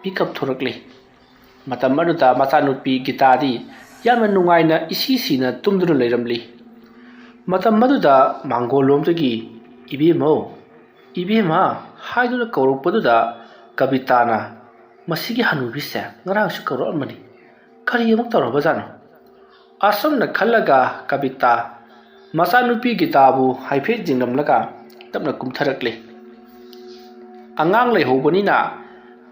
ꯃꯤꯀꯞ ꯊꯣꯔꯛꯂꯤ ꯃꯇꯝ ꯑꯗꯨꯗ ꯃꯆꯥꯅꯨꯄꯤ ꯒꯤꯇꯥꯗꯤ ꯌꯥꯝꯅ ꯅꯨꯡꯉꯥꯏꯅ ꯏꯁꯤꯁꯤꯅ ꯇꯨꯝꯗꯨꯅ ꯂꯩꯔꯝꯂꯤ ꯃꯇꯝ ꯑꯗꯨꯗ ꯃꯥꯡꯒꯣꯜꯂꯣꯝꯗꯒꯤ ꯏꯕꯦꯝꯃ ꯍꯥꯏꯗꯨꯅ ꯀꯧꯔꯛꯄꯗꯨꯗ ꯀꯕꯤꯇꯥꯅ ꯃꯁꯤꯒꯤ ꯍꯅꯨꯕꯤꯁꯦ ꯉꯔꯥꯡꯁꯨ ꯀꯧꯔꯛꯑꯝꯕꯅꯤ ꯀꯔꯤ ꯑꯃꯨꯛ ꯇꯧꯔꯕꯖꯥꯠꯅꯣ ꯑꯁꯨꯝꯅ ꯈꯜꯂꯒ ꯀꯕꯤꯇꯥ ꯃꯆꯥꯅꯨꯄꯤ ꯒꯤꯇꯥꯕꯨ ꯍꯥꯏꯐꯦꯠ ꯌꯦꯡꯂꯝꯂꯒ ꯇꯞꯅ ꯀꯨꯝꯊꯔꯛꯂꯤ ꯑꯉꯥꯡ ꯂꯩꯍꯧꯕꯅꯤꯅ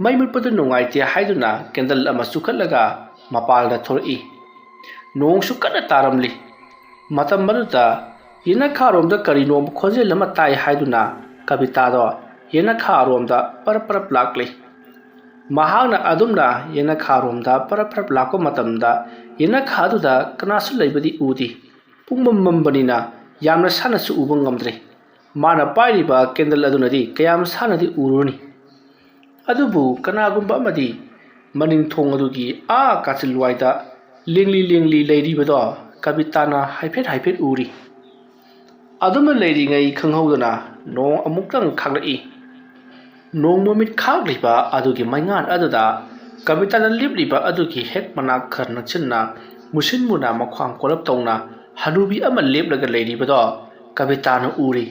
ꯃꯩ ꯃꯨꯠꯄꯗꯨ ꯅꯨꯡꯉꯥꯏꯇꯦ ꯍꯥꯏꯗꯨꯅ ꯀꯦꯟꯗꯜ ꯑꯃ ꯆꯨꯈꯠꯂꯒ ꯃꯄꯥꯟꯗ ꯊꯣꯔꯛꯏ ꯅꯣꯡꯁꯨ ꯀꯟꯅ ꯇꯥꯔꯝꯂꯤ ꯃꯇꯝ ꯑꯗꯨꯗ ꯌꯦꯅꯈꯥꯔꯣꯝꯗ ꯀꯔꯤꯅꯣ ꯈꯣꯟꯖꯦꯜ ꯑꯃ ꯇꯥꯏ ꯍꯥꯏꯗꯨꯅ ꯀꯕꯤꯇꯥꯗꯣ ꯌꯦꯅꯈꯥꯔꯣꯝꯗ ꯄꯔꯞ ꯄꯔꯞ ꯂꯥꯛꯂꯤ꯫ ꯃꯍꯥꯛꯅ ꯑꯗꯨꯝꯅ ꯌꯦꯅꯈꯥꯔꯣꯝꯗ ꯄꯔꯞ ꯄꯔꯞ ꯂꯥꯛꯄ ꯃꯇꯝꯗ ꯌꯦꯅꯈꯥꯗꯨꯗ ꯀꯅꯥꯁꯨ ꯂꯩꯕꯗꯤ ꯎꯗꯦ꯫ ꯄꯨꯡꯃꯝ ꯃꯝꯕꯅꯤꯅ ꯌꯥꯝꯅ ꯁꯥꯟꯅꯁꯨ ꯎꯕ ꯉꯝꯗ꯭ꯔꯦ꯫ ꯃꯥꯅ ꯄꯥꯏꯔꯤꯕ ꯀꯦꯟꯗꯜ ꯑꯗꯨꯅꯗꯤ ꯀꯌꯥꯝ ꯁꯥꯟꯅꯗꯤ ꯎꯔꯨꯔꯅꯤ꯫ ꯑꯗꯨꯕꯨ ꯀꯅꯥꯒꯨꯝꯕ ꯑꯃꯗꯤ ꯃꯅꯤꯡꯊꯣꯡ ꯑꯗꯨꯒꯤ ꯀꯥꯆꯤꯜꯋꯥꯏꯗ ꯂꯦꯡꯂꯤ ꯂꯦꯡꯂꯤ ꯂꯩꯔꯤꯕꯗꯣ ꯀꯕꯤꯇꯥꯅ ꯍꯥꯏꯐꯦꯠ ꯍꯥꯏꯐꯦꯠ ꯎꯔꯤ꯫ ꯑꯗꯨꯝꯅ ꯂꯩꯔꯤꯉꯩ ꯈꯪꯍꯧꯗꯅ ꯅꯣꯡ ꯑꯃꯨꯛꯇꯪ ꯈꯥꯛꯂꯛꯏ꯫ ꯅꯣꯡ ꯃꯃꯤꯠ ꯈꯥꯛꯂꯤꯕ ꯑꯗꯨꯒꯤ ꯃꯩꯉꯥꯟ ꯑꯗꯨꯗ ꯀꯕꯤꯇꯥꯅ ꯂꯦꯞꯂꯤꯕ ꯑꯗꯨꯒꯤ ꯍꯦꯛ ꯃꯅꯥꯛ ꯈꯔ ꯅꯛꯁꯤꯟꯅ ꯃꯨꯁꯤꯟ ꯃꯨꯅ ꯃꯈ꯭ꯋꯥꯡ ꯀꯣꯜꯂꯞ ꯇꯧꯅ ꯍꯅꯨꯕꯤ ꯑꯃ ꯂꯦꯞꯂꯒ ꯂꯩꯔꯤꯕꯗꯣ ꯀꯕꯤꯇꯥꯅ ꯎꯔꯤ꯫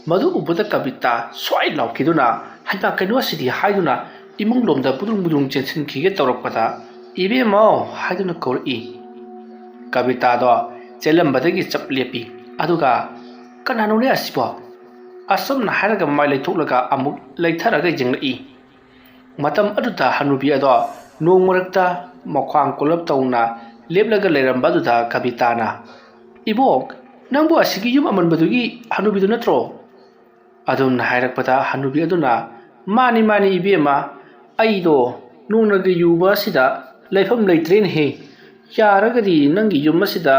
ꯃꯗꯨ ꯎꯕꯗ ꯀꯕꯤꯇꯥ ꯁ꯭ꯋꯥꯏ ꯂꯥꯎꯈꯤꯗꯨꯅ ꯍꯩꯃꯥ ꯀꯩꯅꯣꯁꯤꯗꯤ ꯍꯥꯏꯗꯨꯅ ꯏꯃꯨꯡꯂꯣꯝꯗ ꯕꯨꯗ꯭ꯔꯨꯡ ꯕꯨꯗ꯭ꯔꯨꯡ ꯆꯦꯟꯁꯤꯟꯈꯤꯒꯦ ꯇꯧꯔꯛꯄꯗ ꯏꯕꯦꯝꯃꯧ ꯍꯥꯏꯗꯨꯅ ꯀꯧꯔꯛꯏ꯫ ꯀꯕꯤꯇꯥꯗꯣ ꯆꯦꯜꯂꯝꯕꯗꯒꯤ ꯆꯞ ꯂꯦꯞꯄꯤ꯫ ꯑꯗꯨꯒ ꯀꯅꯥꯅꯣꯅꯦ ꯑꯁꯤꯕꯣ? ꯑꯁꯨꯝꯅ ꯍꯥꯏꯔꯒ ꯃꯃꯥꯏ ꯂꯩꯊꯣꯛꯂꯒ ꯑꯃꯨꯛ ꯂꯩꯊꯔꯒ ꯌꯦꯡꯂꯛꯏ꯫ ꯃꯇꯝ ꯑꯗꯨꯗ ꯍꯅꯨꯕꯤ ꯑꯗꯣ ꯅꯣꯡ ꯃꯔꯛꯇ ꯃꯈ꯭ꯋꯥꯡ ꯀꯣꯜꯂꯞ ꯇꯧꯅ ꯂꯦꯞꯂꯒ ꯂꯩꯔꯝꯕ ꯑꯗꯨꯗ ꯀꯕꯤꯇꯥꯅ "ꯏꯕꯣꯛ, ꯅꯪꯕꯨ ꯑꯁꯤꯒꯤ ꯌꯨꯝ ꯑꯃꯟꯕꯗꯨꯒꯤ ꯍꯅꯨꯕꯤꯗꯨ ꯅꯠꯇ꯭ꯔꯣ?" ꯑꯗꯨꯝꯅ ꯍꯥꯏꯔꯛꯄꯗ ꯍꯅꯨꯕꯤ ꯑꯗꯨꯅ "ꯃꯥꯅꯤ ꯃꯥꯅꯤ ꯏꯕꯦꯝꯃ, ꯑꯩꯗꯣ ꯅꯣꯡꯅꯒ ꯌꯨꯕ ꯑꯁꯤꯗ ꯂꯩꯐꯝ ꯂꯩꯇ꯭ꯔꯦꯅꯦꯍꯦ꯫ ꯌꯥꯔꯒꯗꯤ ꯅꯪꯒꯤ ꯌꯨꯝ ꯑꯁꯤꯗ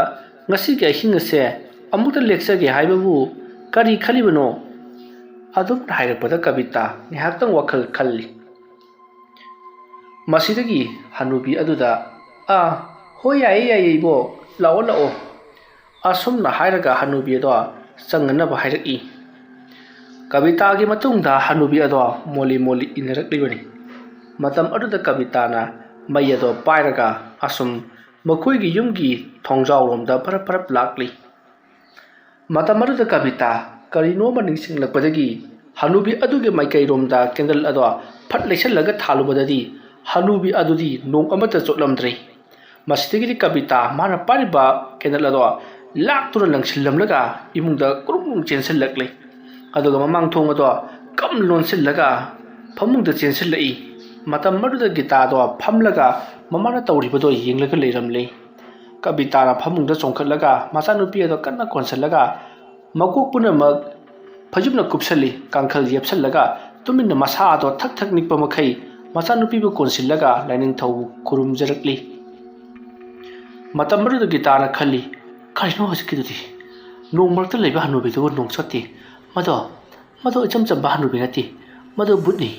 ꯉꯁꯤꯒꯤ ꯑꯍꯤꯡ ꯑꯁꯦ ꯑꯃꯨꯛꯇ ꯂꯦꯛꯆꯒꯦ ꯍꯥꯏꯕꯕꯨ ꯀꯔꯤ ꯈꯜꯂꯤꯕꯅꯣ?" ꯑꯗꯨꯝꯅ ꯍꯥꯏꯔꯛꯄꯗ ꯀꯕꯤꯇꯥ ꯉꯥꯏꯍꯥꯛꯇꯪ ꯋꯥꯈꯜ ꯈꯜꯂꯤ꯫ ꯃꯁꯤꯗꯒꯤ ꯍꯅꯨꯕꯤ ꯑꯗꯨꯗ "ꯍꯣꯏ ꯌꯥꯏꯌꯦ ꯌꯥꯏꯌꯦ ꯏꯕꯣꯛ, ꯂꯥꯛꯑꯣ ꯂꯥꯛꯑꯣ" ꯑꯁꯨꯝꯅ ꯍꯥꯏꯔꯒ ꯍꯅꯨꯕꯤ ꯑꯗꯣ ꯆꯪꯅꯅꯕ ꯍꯥꯏꯔꯛꯏ꯫ ꯀꯕꯤꯇꯥꯒꯤ ꯃꯇꯨꯡꯗ ꯍꯅꯨꯕꯤ ꯑꯗꯣ ꯃꯣꯜꯂꯤ ꯃꯣꯜꯂꯤ ꯏꯟꯅꯔꯛꯂꯤꯕꯅꯤ꯫ ꯃꯇꯝ ꯑꯗꯨꯗ ꯀꯕꯤꯇꯥꯅ ꯃꯩ ꯑꯗꯣ ꯄꯥꯏꯔꯒ ꯑꯁꯨꯝ ꯃꯈꯣꯏꯒꯤ ꯌꯨꯝꯒꯤ ꯊꯣꯡꯖꯥꯎꯔꯣꯝꯗ ꯄꯔꯞ ꯄꯔꯞ ꯂꯥꯛꯂꯤ꯫ ꯃꯇꯝ ꯑꯗꯨꯗ ꯀꯕꯤꯇꯥ ꯀꯔꯤꯅꯣꯃ ꯅꯤꯡꯁꯤꯡꯂꯛꯄꯗꯒꯤ ꯍꯅꯨꯕꯤ ꯑꯗꯨꯒꯤ ꯃꯥꯏꯀꯩꯔꯣꯝꯗ ꯀꯦꯟꯗꯜ ꯑꯗꯣ ꯐꯠ ꯂꯩꯁꯜꯂꯒ ꯊꯥꯜꯂꯨꯕꯗꯗꯤ ꯍꯅꯨꯕꯤ ꯑꯗꯨꯗꯤ ꯅꯣꯡ ꯑꯃꯠꯇ ꯆꯣꯠꯂꯝꯗ꯭ꯔꯦ꯫ ꯃꯁꯤꯗꯒꯤꯗꯤ ꯀꯕꯤꯇꯥ ꯃꯥꯅ ꯄꯥꯏꯔꯤꯕ ꯀꯦꯟꯗꯜ ꯑꯗꯣ ꯂꯥꯛꯇꯨꯅ ꯂꯪꯁꯤꯜꯂꯝꯂꯒ ꯏꯃꯨꯡꯗ ꯀꯨꯔꯨꯡ ꯆꯦꯟꯁꯤꯜꯂꯛꯂꯤ꯫ ꯑꯗꯨꯒ ꯃꯃꯥꯡ ꯊꯣꯡ ꯑꯗꯣ ꯀꯝ ꯂꯣꯟꯁꯤꯜꯂꯒ ꯐꯃꯨꯡꯗ ꯆꯦꯟꯁꯤꯜꯂꯛꯏ꯫ ꯃꯇꯝ ꯑꯗꯨꯗ ꯒꯤꯇꯥꯗꯣ ꯐꯝꯂꯒ ꯃꯃꯥꯅ ꯇꯧꯔꯤꯕꯗꯣ ꯌꯦꯡꯂꯒ ꯂꯩꯔꯝꯂꯦ꯫ ꯀꯕꯤꯇꯥꯅ ꯐꯃꯨꯡꯗ ꯆꯣꯡꯈꯠꯂꯒ ꯃꯆꯥꯅꯨꯄꯤ ꯑꯗꯣ ꯀꯟꯅ ꯀꯣꯟꯁꯤꯜꯂꯒ ꯃꯀꯣꯛ ꯄꯨꯝꯅꯃꯛ ꯐꯩꯖꯨꯞꯅ ꯀꯨꯞꯁꯜꯂꯤ꯫ ꯀꯥꯡꯈꯜ ꯌꯦꯞꯁꯜꯂꯒ ꯇꯨꯃꯤꯟꯅ ꯃꯁꯥ ꯑꯗꯣ ꯊꯛ ꯊꯛ ꯅꯤꯛꯄ ꯃꯈꯩ ꯃꯆꯥꯅꯨꯄꯤꯕꯨ ꯀꯣꯟꯁꯤꯜꯂꯒ ꯂꯥꯏꯅꯤꯡꯊꯧꯕꯨ ꯈꯨꯔꯨꯝꯖꯔꯛꯂꯤ꯫ ꯃꯇꯝ ꯑꯗꯨꯗ ꯒꯤꯇꯥꯅ ꯈꯜꯂꯤ, ꯀꯔꯤꯅꯣ ꯍꯧꯖꯤꯛꯀꯤꯗꯨꯗꯤ? ꯅꯣꯡ ꯃꯔꯛꯇ ꯂꯩꯕ ꯍꯅꯨꯕꯤꯗꯨꯕꯨ ꯅꯣꯡ ꯆꯣꯠꯇꯦ꯫ ꯃꯗꯣ ꯏꯆꯝ ꯆꯝꯕ ꯍꯅꯨꯕꯤ ꯅꯠꯇꯦ, ꯃꯗꯣ ꯕꯨꯠꯅꯤ꯫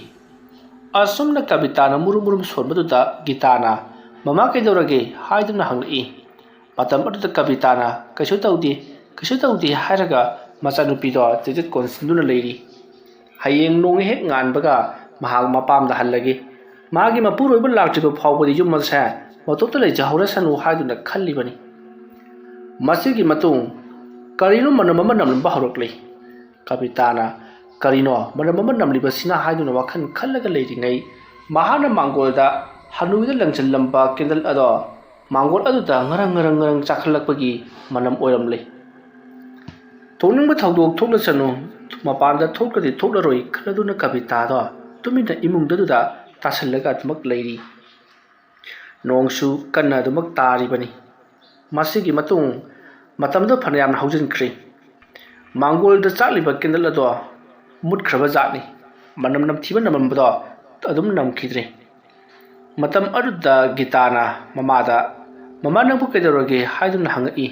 ꯑꯁꯨꯝꯅ ꯀꯕꯤꯇꯥꯅ ꯃꯨꯔꯨꯝ ꯃꯨꯔꯨꯝ ꯁꯣꯟꯕꯗꯨꯗ ꯒꯤꯇꯥꯅ "ꯃꯃꯥ ꯀꯩꯗꯧꯔꯒꯦ?" ꯍꯥꯏꯗꯨꯅ ꯍꯪꯂꯛꯏ꯫ ꯃꯇꯝ ꯑꯗꯨꯗ ꯀꯕꯤꯇꯥꯅ "ꯀꯩꯁꯨ ꯇꯧꯗꯦ, ꯀꯩꯁꯨ ꯇꯧꯗꯦ" ꯍꯥꯏꯔꯒ ꯃꯆꯥꯅꯨꯄꯤꯗꯣ ꯆꯩꯆꯠ ꯀꯣꯟꯁꯤꯟꯗꯨꯅ ꯂꯩꯔꯤ꯫ ꯍꯌꯦꯡ ꯅꯣꯡ ꯍꯦꯛ ꯉꯥꯟꯕꯒ ꯃꯍꯥꯛ ꯃꯄꯥꯝꯗ ꯍꯜꯂꯒꯦ꯫ ꯃꯥꯒꯤ ꯃꯄꯨꯔꯣꯏꯕ ꯂꯥꯛꯇ꯭ꯔꯤꯕ ꯐꯥꯎꯕꯗꯤ ꯌꯨꯝ ꯑꯁꯦ ꯃꯇꯣꯞꯇ ꯂꯩꯖꯍꯧꯔꯁꯅꯨ ꯍꯥꯏꯗꯨꯅ ꯈꯜꯂꯤꯕꯅꯤ꯫ ꯃꯁꯤꯒꯤ ꯃꯇꯨꯡ ꯀꯔꯤꯅꯣ ꯃꯅꯝ ꯑꯃ ꯅꯝꯂꯝꯕ ꯍꯧꯔꯛꯂꯤ꯫ ꯀꯕꯤꯇꯥꯅ "ꯀꯔꯤꯅꯣ ꯃꯅꯝ ꯑꯃ ꯅꯝꯂꯤꯕꯁꯤꯅ?" ꯍꯥꯏꯗꯨꯅ ꯋꯥꯈꯜ ꯈꯜꯂꯒ ꯂꯩꯔꯤꯉꯩ ꯃꯍꯥꯛꯅ ꯃꯥꯡꯒꯣꯜꯗ ꯍꯅꯨꯕꯤꯗ ꯂꯪꯁꯤꯜꯂꯝꯕ ꯀꯦꯟꯗꯜ ꯑꯗꯣ ꯃꯥꯡꯒꯣꯜ ꯑꯗꯨꯗ ꯉꯔꯪ ꯉꯔꯪ ꯉꯔꯪ ꯆꯥꯛꯈꯠꯂꯛꯄꯒꯤ ꯃꯅꯝ ꯑꯣꯏꯔꯝꯂꯦ꯫ ꯊꯣꯛꯅꯤꯡꯕ ꯊꯧꯗꯣꯛ ꯊꯣꯛꯂꯁꯅꯨ, ꯃꯄꯥꯟꯗ ꯊꯣꯛꯇ꯭ꯔꯗꯤ ꯊꯣꯛꯂꯔꯣꯏ ꯈꯜꯂꯗꯨꯅ ꯀꯕꯤꯇꯥꯗꯣ ꯇꯨꯃꯤꯟꯅ ꯏꯃꯨꯡꯗꯨꯗ ꯇꯥꯁꯜꯂꯒ ꯑꯗꯨꯃꯛ ꯂꯩꯔꯤ꯫ ꯅꯣꯡꯁꯨ ꯀꯟꯅ ꯑꯗꯨꯃꯛ ꯇꯥꯔꯤꯕꯅꯤ꯫ ꯃꯁꯤꯒꯤ ꯃꯇꯨꯡ ꯃꯇꯝꯗꯣ ꯐꯅꯌꯥꯝꯅ ꯍꯧꯖꯤꯟꯈ꯭ꯔꯦ꯫ ꯃꯥꯡꯒꯣꯜꯗ ꯆꯥꯛꯂꯤꯕ ꯀꯦꯟꯗꯜ ꯑꯗꯣ ꯃꯨꯠꯈ꯭ꯔꯕ ꯖꯥꯠꯅꯤ꯫ ꯃꯅꯝ ꯅꯝꯊꯤꯕ ꯅꯝꯃꯝꯕꯗꯣ ꯑꯗꯨꯝ ꯅꯝꯈꯤꯗ꯭ꯔꯦ꯫ ꯃꯇꯝ ꯑꯗꯨꯗ ꯒꯤꯇꯥꯅ ꯃꯃꯥꯗ "ꯃꯃꯥ ꯅꯪꯕꯨ ꯀꯩꯗꯧꯔꯒꯦ?" ꯍꯥꯏꯗꯨꯅ ꯍꯪꯉꯛꯏ꯫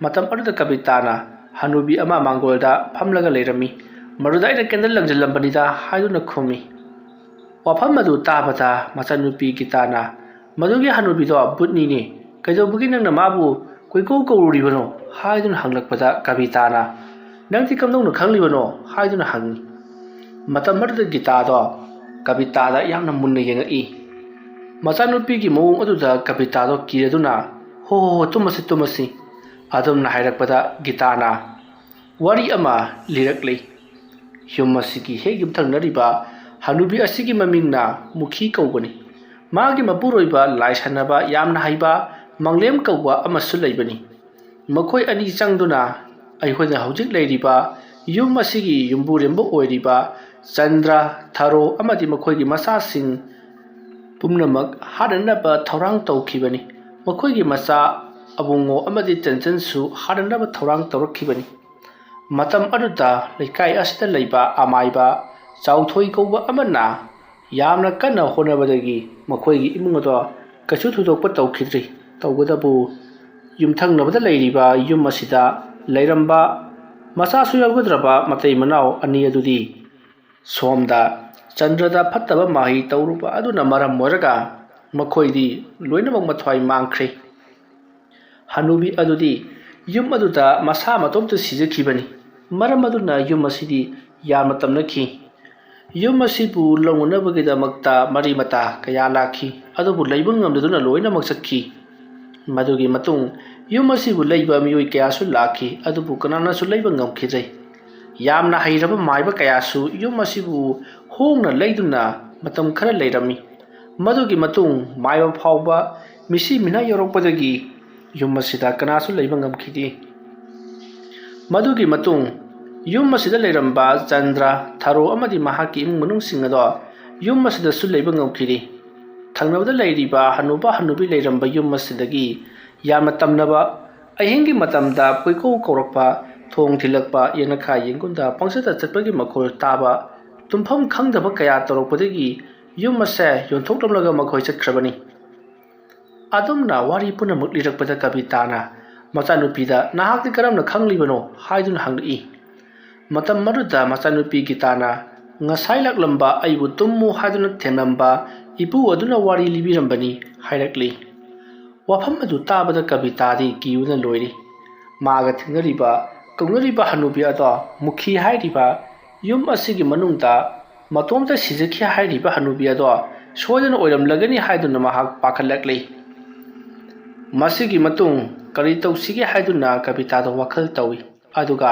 ꯃꯇꯝ ꯑꯗꯨꯗ ꯀꯕꯤꯇꯥꯅ "ꯍꯅꯨꯕꯤ ꯑꯃ ꯃꯥꯡꯒꯣꯜꯗ ꯐꯝꯂꯒ ꯂꯩꯔꯝꯃꯤ, ꯃꯗꯨꯗ ꯑꯩꯅ ꯀꯦꯟꯗꯜ ꯂꯪꯁꯤꯜꯂꯝꯕꯅꯤꯗ" ꯍꯥꯏꯗꯨꯅ ꯈꯨꯝꯃꯤ꯫ ꯋꯥꯐꯝ ꯑꯗꯨ ꯇꯥꯕꯗ ꯃꯆꯥꯅꯨꯄꯤ ꯒꯤꯇꯥꯅ "ꯃꯗꯨꯒꯤ ꯍꯅꯨꯕꯤꯗꯣ ꯕꯨꯠꯅꯤꯅꯦ, ꯀꯩꯗꯧꯕꯒꯤ ꯅꯪꯅ ꯃꯥꯕꯨ ꯀꯣꯏꯀꯧ ꯀꯧꯔꯨꯔꯤꯕꯅꯣ?" ꯍꯥꯏꯗꯨꯅ ꯍꯪꯂꯛꯄꯗ ꯀꯕꯤꯇꯥꯅ "ꯅꯪꯗꯤ ꯀꯝꯗꯧꯅ ꯈꯪꯂꯤꯕꯅꯣ?" ꯍꯥꯏꯗꯨꯅ ꯍꯪꯉꯤ꯫ ꯃꯇꯝ ꯑꯗꯨꯗ ꯒꯤꯇꯥꯗꯣ ꯀꯕꯤꯇꯥꯗ ꯌꯥꯝꯅ ꯃꯨꯟꯅ ꯌꯦꯡꯉꯛꯏ꯫ ꯃꯆꯥꯅꯨꯄꯤꯒꯤ ꯃꯑꯣꯡ ꯑꯗꯨꯗ ꯀꯕꯤꯇꯥꯗꯣ ꯀꯤꯔꯗꯨꯅ "ꯍꯣ ꯇꯨꯝꯃꯁꯤ ꯇꯨꯝꯃꯁꯤ" ꯑꯗꯨꯝꯅ ꯍꯥꯏꯔꯛꯄꯗ ꯒꯤꯇꯥꯅ ꯋꯥꯔꯤ ꯑꯃ ꯂꯤꯔꯛꯂꯤ꯫ ꯌꯨꯝ ꯑꯁꯤꯒꯤ ꯍꯦꯛ ꯌꯨꯝꯊꯪꯅꯔꯤꯕ ꯍꯅꯨꯕꯤ ꯑꯁꯤꯒꯤ ꯃꯃꯤꯡꯅ ꯃꯨꯈꯤ ꯀꯧꯕꯅꯤ꯫ ꯃꯥꯒꯤ ꯃꯄꯨꯔꯣꯏꯕ ꯂꯥꯏ ꯁꯥꯟꯅꯕ ꯌꯥꯝꯅ ꯍꯩꯕ ꯃꯪꯂꯦꯝ ꯀꯧꯕ ꯑꯃꯁꯨ ꯂꯩꯕꯅꯤ꯫ ꯃꯈꯣꯏ ꯑꯅꯤ ꯆꯪꯗꯨꯅ ꯑꯩꯈꯣꯏꯅ ꯍꯧꯖꯤꯛ ꯂꯩꯔꯤꯕ ꯌꯨꯝ ꯑꯁꯤꯒꯤ ꯌꯨꯝꯕꯨꯔꯦꯝꯕ ꯑꯣꯏꯔꯤꯕ ꯆꯟꯗ꯭ꯔ, ꯊꯥꯔꯣ ꯑꯃꯗꯤ ꯃꯈꯣꯏꯒꯤ ꯃꯆꯥꯁꯤꯡ ꯄꯨꯝꯅꯃꯛ ꯍꯥꯠꯅꯅꯕ ꯊꯧꯔꯥꯡ ꯇꯧꯈꯤꯕꯅꯤ꯫ ꯃꯈꯣꯏꯒꯤ ꯃꯆꯥ ꯑꯕꯨꯡꯉꯣ ꯑꯃꯗꯤ ꯆꯟꯆꯟꯁꯨ ꯍꯥꯠꯅꯅꯕ ꯊꯧꯔꯥꯡ ꯇꯧꯔꯛꯈꯤꯕꯅꯤ꯫ ꯃꯇꯝ ꯑꯗꯨꯗ ꯂꯩꯀꯥꯏ ꯑꯁꯤꯗ ꯂꯩꯕ ꯑꯃꯥꯏꯕ ꯆꯥꯎꯊꯣꯏ ꯀꯧꯕ ꯑꯃꯅ ꯌꯥꯝꯅ ꯀꯟꯅ ꯍꯣꯠꯅꯕꯗꯒꯤ ꯃꯈꯣꯏꯒꯤ ꯏꯃꯨꯡ ꯑꯗꯣ ꯀꯩꯁꯨ ꯊꯣꯏꯗꯣꯛꯄ ꯇꯧꯈꯤꯗ꯭ꯔꯤ ꯇꯧꯕꯇꯕꯨ ꯌꯨꯝꯊꯪꯅꯕꯗ ꯂꯩꯔꯤꯕ ꯌꯨꯝ ꯑꯁꯤꯗ ꯂꯩꯔꯝꯕ ꯃꯆꯥꯁꯨ ꯌꯥꯎꯖꯗ꯭ꯔꯕ ꯃꯇꯩ ꯃꯅꯥꯎ ꯑꯅꯤ ꯑꯗꯨꯗꯤ ꯁꯣꯝꯗ ꯆꯟꯗ꯭ꯔꯗ ꯐꯠꯇꯕ ꯃꯍꯩ ꯇꯧꯔꯨꯕ ꯑꯗꯨꯅ ꯃꯔꯝ ꯑꯣꯏꯔꯒ ꯃꯈꯣꯏꯗꯤ ꯂꯣꯏꯅꯃꯛ ꯃꯊ꯭ꯋꯥꯏ ꯃꯥꯡꯈ꯭ꯔꯦ ꯍꯅꯨꯕꯤ ꯑꯗꯨꯗꯤ ꯌꯨꯝ ꯑꯗꯨꯗ ꯃꯁꯥ ꯃꯇꯣꯝꯇ ꯁꯤꯖꯈꯤꯕꯅꯤ ꯃꯔꯝ ꯑꯗꯨꯅ ꯌꯨꯝ ꯑꯁꯤꯗꯤ ꯌꯥꯝꯅ ꯇꯝꯅꯈꯤ ꯌꯨꯝ ꯑꯁꯤꯕꯨ ꯂꯧꯅꯅꯕꯒꯤꯗꯃꯛꯇ ꯃꯔꯤ ꯃꯇꯥ ꯀꯌꯥ ꯂꯥꯛꯈꯤ ꯑꯗꯨꯕꯨ ꯂꯩꯕ ꯉꯝꯗꯗꯨꯅ ꯂꯣꯏꯅꯃꯛ ꯆꯠꯈꯤ ꯃꯗꯨꯒꯤ ꯃꯇꯨꯡ ꯌꯨꯝ ꯑꯁꯤꯕꯨ ꯂꯩꯕ ꯃꯤꯑꯣꯏ ꯀꯌꯥꯁꯨ ꯂꯥꯛꯈꯤ ꯑꯗꯨꯕꯨ ꯀꯅꯥꯅꯁꯨ ꯂꯩꯕ ꯉꯝꯈꯤꯗ꯭ꯔꯦ ꯌꯥꯝꯅ ꯍꯩꯔꯕ ꯃꯥꯏꯕ ꯀꯌꯥꯁꯨ ꯌꯨꯝ ꯑꯁꯤꯕꯨ ꯍꯣꯡꯅ ꯂꯩꯗꯨꯅ ꯃꯇꯝ ꯈꯔ ꯂꯩꯔꯝꯃꯤ ꯃꯗꯨꯒꯤ ꯃꯇꯨꯡ ꯃꯥꯏꯕ ꯐꯥꯎꯕ ꯃꯤꯁꯤ ꯃꯤꯅꯥ ꯌꯧꯔꯛꯄꯗꯒꯤ ꯌꯨꯝ ꯑꯁꯤꯗ ꯀꯅꯥꯁꯨ ꯂꯩꯕ ꯉꯝꯈꯤꯗꯦ ꯃꯗꯨꯒꯤ ꯃꯇꯨꯡ ꯌꯨꯝ ꯑꯁꯤꯗ ꯂꯩꯔꯝꯕ ꯆꯟꯗ꯭ꯔ ꯊꯥꯔꯣ ꯑꯃꯗꯤ ꯃꯍꯥꯛꯀꯤ ꯏꯃꯨꯡ ꯃꯅꯨꯡꯁꯤꯡ ꯑꯗꯣ ꯌꯨꯝ ꯑꯁꯤꯗꯁꯨ ꯂꯩꯕ ꯉꯝꯈꯤꯗꯦ ꯊꯪꯅꯕꯗ ꯂꯩꯔꯤꯕ ꯍꯅꯨꯕ ꯍꯅꯨꯕꯤ ꯂꯩꯔꯝꯕ ꯌꯨꯝ ꯑꯁꯤꯗꯒꯤ ꯌꯥꯝꯅ ꯇꯝꯅꯕ ꯑꯍꯤꯡꯒꯤ ꯃꯇꯝꯗ ꯀꯣꯏꯀꯧ ꯀꯧꯔꯛꯄ ꯊꯣꯡ ꯊꯤꯜꯂꯛꯄ ꯌꯦꯅꯈꯥ ꯌꯦꯡꯒꯨꯟꯗ ꯄꯪꯆꯠꯇ ꯆꯠꯄꯒꯤ ꯃꯈꯣꯜ ꯇꯥꯕ ꯇꯨꯝꯐꯝ ꯈꯪꯗꯕ ꯀꯌꯥ ꯇꯧꯔꯛꯄꯗꯒꯤ ꯌꯨꯝ ꯑꯁꯦ ꯌꯣꯟꯊꯣꯛꯂꯝꯂꯒ ꯃꯈꯣꯏ ꯆꯠꯈ꯭ꯔꯕꯅꯤ ꯑꯗꯨꯝꯅ ꯋꯥꯔꯤ ꯄꯨꯝꯅꯃꯛ ꯂꯤꯔꯛꯄꯗ ꯀꯕꯤꯇꯥꯅ ꯃꯆꯥꯅꯨꯄꯤꯗ ꯅꯍꯥꯛꯇꯤ ꯀꯔꯝꯅ ꯈꯪꯂꯤꯕꯅꯣ ꯍꯥꯏꯗꯨꯅ ꯍꯪꯂꯛꯏ ꯃꯇꯝ ꯑꯗꯨꯗ ꯃꯆꯥꯅꯨꯄꯤ ꯒꯤꯇꯥꯅ ꯉꯁꯥꯏ ꯂꯥꯛꯂꯝꯕ ꯑꯩꯕꯨ ꯇꯨꯝꯃꯨ ꯍꯥꯏꯗꯨꯅ ꯊꯦꯝꯂꯝꯕ ꯏꯄꯨ ꯑꯗꯨꯅ ꯋꯥꯔꯤ ꯂꯤꯕꯤꯔꯝꯕꯅꯤ ꯍꯥꯏꯔꯛꯂꯤ ꯋꯥꯐꯝ ꯑꯗꯨ ꯇꯥꯕꯗ ꯀꯕꯤꯇꯥꯗꯤ ꯀꯤꯕꯅ ꯂꯣꯏꯔꯤ ꯃꯥꯒ ꯊꯦꯡꯅꯔꯤꯕ ꯀꯧꯅꯔꯤꯕ ꯍꯅꯨꯕꯤ ꯑꯗꯣ ꯃꯨꯈꯤ ꯍꯥꯏꯔꯤꯕ ꯌꯨꯝ ꯑꯁꯤꯒꯤ ꯃꯅꯨꯡꯗ ꯃꯇꯣꯝꯇ ꯁꯤꯖꯈꯤ ꯍꯥꯏꯔꯤꯕ ꯍꯅꯨꯕꯤ ꯑꯗꯣ ꯁꯣꯏꯗꯅ ꯑꯣꯏꯔꯝꯂꯒꯅꯤ ꯍꯥꯏꯗꯨꯅ ꯃꯍꯥꯛ ꯄꯥꯈꯠꯂꯛꯂꯤ ꯃꯁꯤꯒꯤ ꯃꯇꯨꯡ ꯀꯔꯤ ꯇꯧꯁꯤꯒꯦ ꯍꯥꯏꯗꯨꯅ ꯀꯕꯤꯇꯥꯗ ꯋꯥꯈꯜ ꯇꯧꯏ ꯑꯗꯨꯒ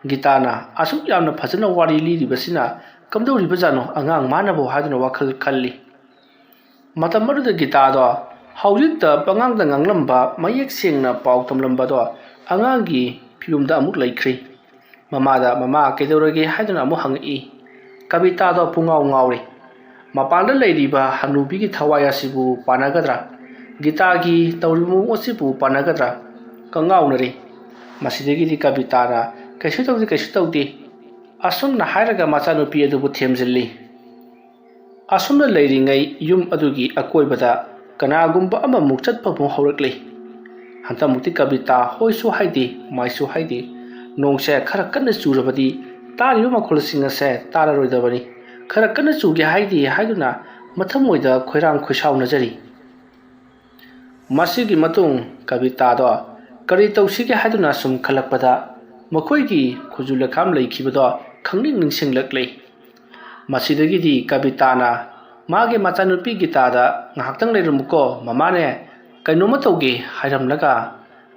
ꯒꯤꯇꯥꯅ ꯑꯁꯨꯛ ꯌꯥꯝꯅ ꯐꯖꯅ ꯋꯥꯔꯤ ꯂꯤꯔꯤꯕꯁꯤꯅ ꯀꯝꯗꯧꯔꯤꯕꯖꯥꯠꯅꯣ ꯑꯉꯥꯡ ꯃꯥꯅꯕꯨ ꯍꯥꯏꯗꯨꯅ ꯋꯥꯈꯜ ꯈꯜꯂꯤ ꯃꯇꯝ ꯑꯗꯨꯗ ꯒꯤꯇꯥꯗꯣ ꯍꯧꯖꯤꯛꯇ ꯄꯉꯥꯡꯗ ꯉꯥꯡꯂꯝꯕ ꯃꯌꯦꯛ ꯁꯦꯡꯅ ꯄꯥꯎ ꯇꯝꯂꯝꯕꯗꯣ ꯑꯉꯥꯡꯒꯤ ꯐꯤꯕꯝꯗ ꯑꯃꯨꯛ ꯂꯩꯈ꯭ꯔꯤ ꯃꯃꯥꯗ ꯃꯃꯥ ꯀꯩꯗꯧꯔꯒꯦ ꯍꯥꯏꯗꯨꯅ ꯑꯃꯨꯛ ꯍꯪꯉꯛꯏ ꯀꯕꯤꯇꯥꯗꯣ ꯄꯨꯡꯉꯥꯎ ꯉꯥꯎꯔꯤ ꯃꯄꯥꯟꯗ ꯂꯩꯔꯤꯕ ꯍꯅꯨꯕꯤꯒꯤ ꯊꯋꯥꯏ ꯑꯁꯤꯕꯨ ꯄꯥꯟꯅꯒꯗ꯭ꯔꯥ ꯒꯤꯇꯥꯒꯤ ꯇꯧꯔꯤꯕ ꯃꯑꯣꯡ ꯑꯁꯤꯕꯨ ꯄꯥꯟꯅꯒꯗ꯭ꯔꯥ ꯀꯉꯥꯎꯅꯔꯤ ꯃꯁꯤꯗꯒꯤꯗꯤ ꯀꯕꯤꯇꯥꯅ ꯀꯩꯁꯨ ꯇꯧꯗꯦ ꯑꯁꯨꯝꯅ ꯍꯥꯏꯔꯒ ꯃꯆꯥꯅꯨꯄꯤ ꯑꯗꯨꯕꯨ ꯊꯦꯝꯖꯤꯜꯂꯤ ꯑꯁꯨꯝꯅ ꯂꯩꯔꯤꯉꯩ ꯌꯨꯝ ꯑꯗꯨꯒꯤ ꯑꯀꯣꯏꯕꯗ ꯀꯅꯥꯒꯨꯝꯕ ꯑꯃꯃꯨꯛ ꯆꯠꯄꯃꯨꯛ ꯍꯧꯔꯛꯂꯤ ꯍꯟꯗꯛꯃꯨꯛꯇꯤ ꯀꯕꯤꯇꯥ ꯍꯣꯏꯁꯨ ꯍꯥꯏꯗꯦ ꯃꯥꯏꯁꯨ ꯍꯥꯏꯗꯦ ꯅꯣꯡꯁꯦ ꯈꯔ ꯀꯟꯅ ꯆꯨꯔꯕꯗꯤ ꯇꯥꯔꯤꯕ ꯃꯈꯣꯜꯁꯤꯡ ꯑꯁꯦ ꯇꯥꯔꯔꯣꯏꯗꯕꯅꯤ ꯈꯔ ꯀꯟꯅ ꯆꯨꯒꯦ ꯍꯥꯏꯗꯦ ꯍꯥꯏꯗꯨꯅ ꯃꯊꯃꯣꯏꯗ ꯈꯣꯏꯔꯥꯡ ꯈꯣꯏꯁꯥꯎꯅꯖꯔꯤ ꯃꯁꯤꯒꯤ ꯃꯇꯨꯡ ꯀꯕꯤꯇꯥꯗꯣ ꯀꯔꯤ ꯇꯧꯁꯤꯒꯦ ꯍꯥꯏꯗꯨꯅ ꯁꯨꯝ ꯈꯜꯂꯛꯄꯗ ꯃꯈꯣꯏꯒꯤ ꯈꯨꯖꯨ ꯂꯩꯈꯥꯝ ꯂꯩꯈꯤꯕꯗꯣ ꯈꯪꯅꯤꯡ ꯅꯤꯡꯁꯤꯡꯂꯛꯂꯤ ꯃꯁꯤꯗꯒꯤꯗꯤ ꯀꯕꯤꯇꯥꯅ ꯃꯥꯒꯤ ꯃꯆꯥꯅꯨꯄꯤ ꯒꯤꯇꯥꯗ ꯉꯥꯏꯍꯥꯛꯇꯪ ꯂꯩꯔꯝꯃꯨꯀꯣ ꯃꯃꯥꯅꯦ ꯀꯩꯅꯣꯝꯃ ꯇꯧꯒꯦ ꯍꯥꯏꯔꯝꯂꯒ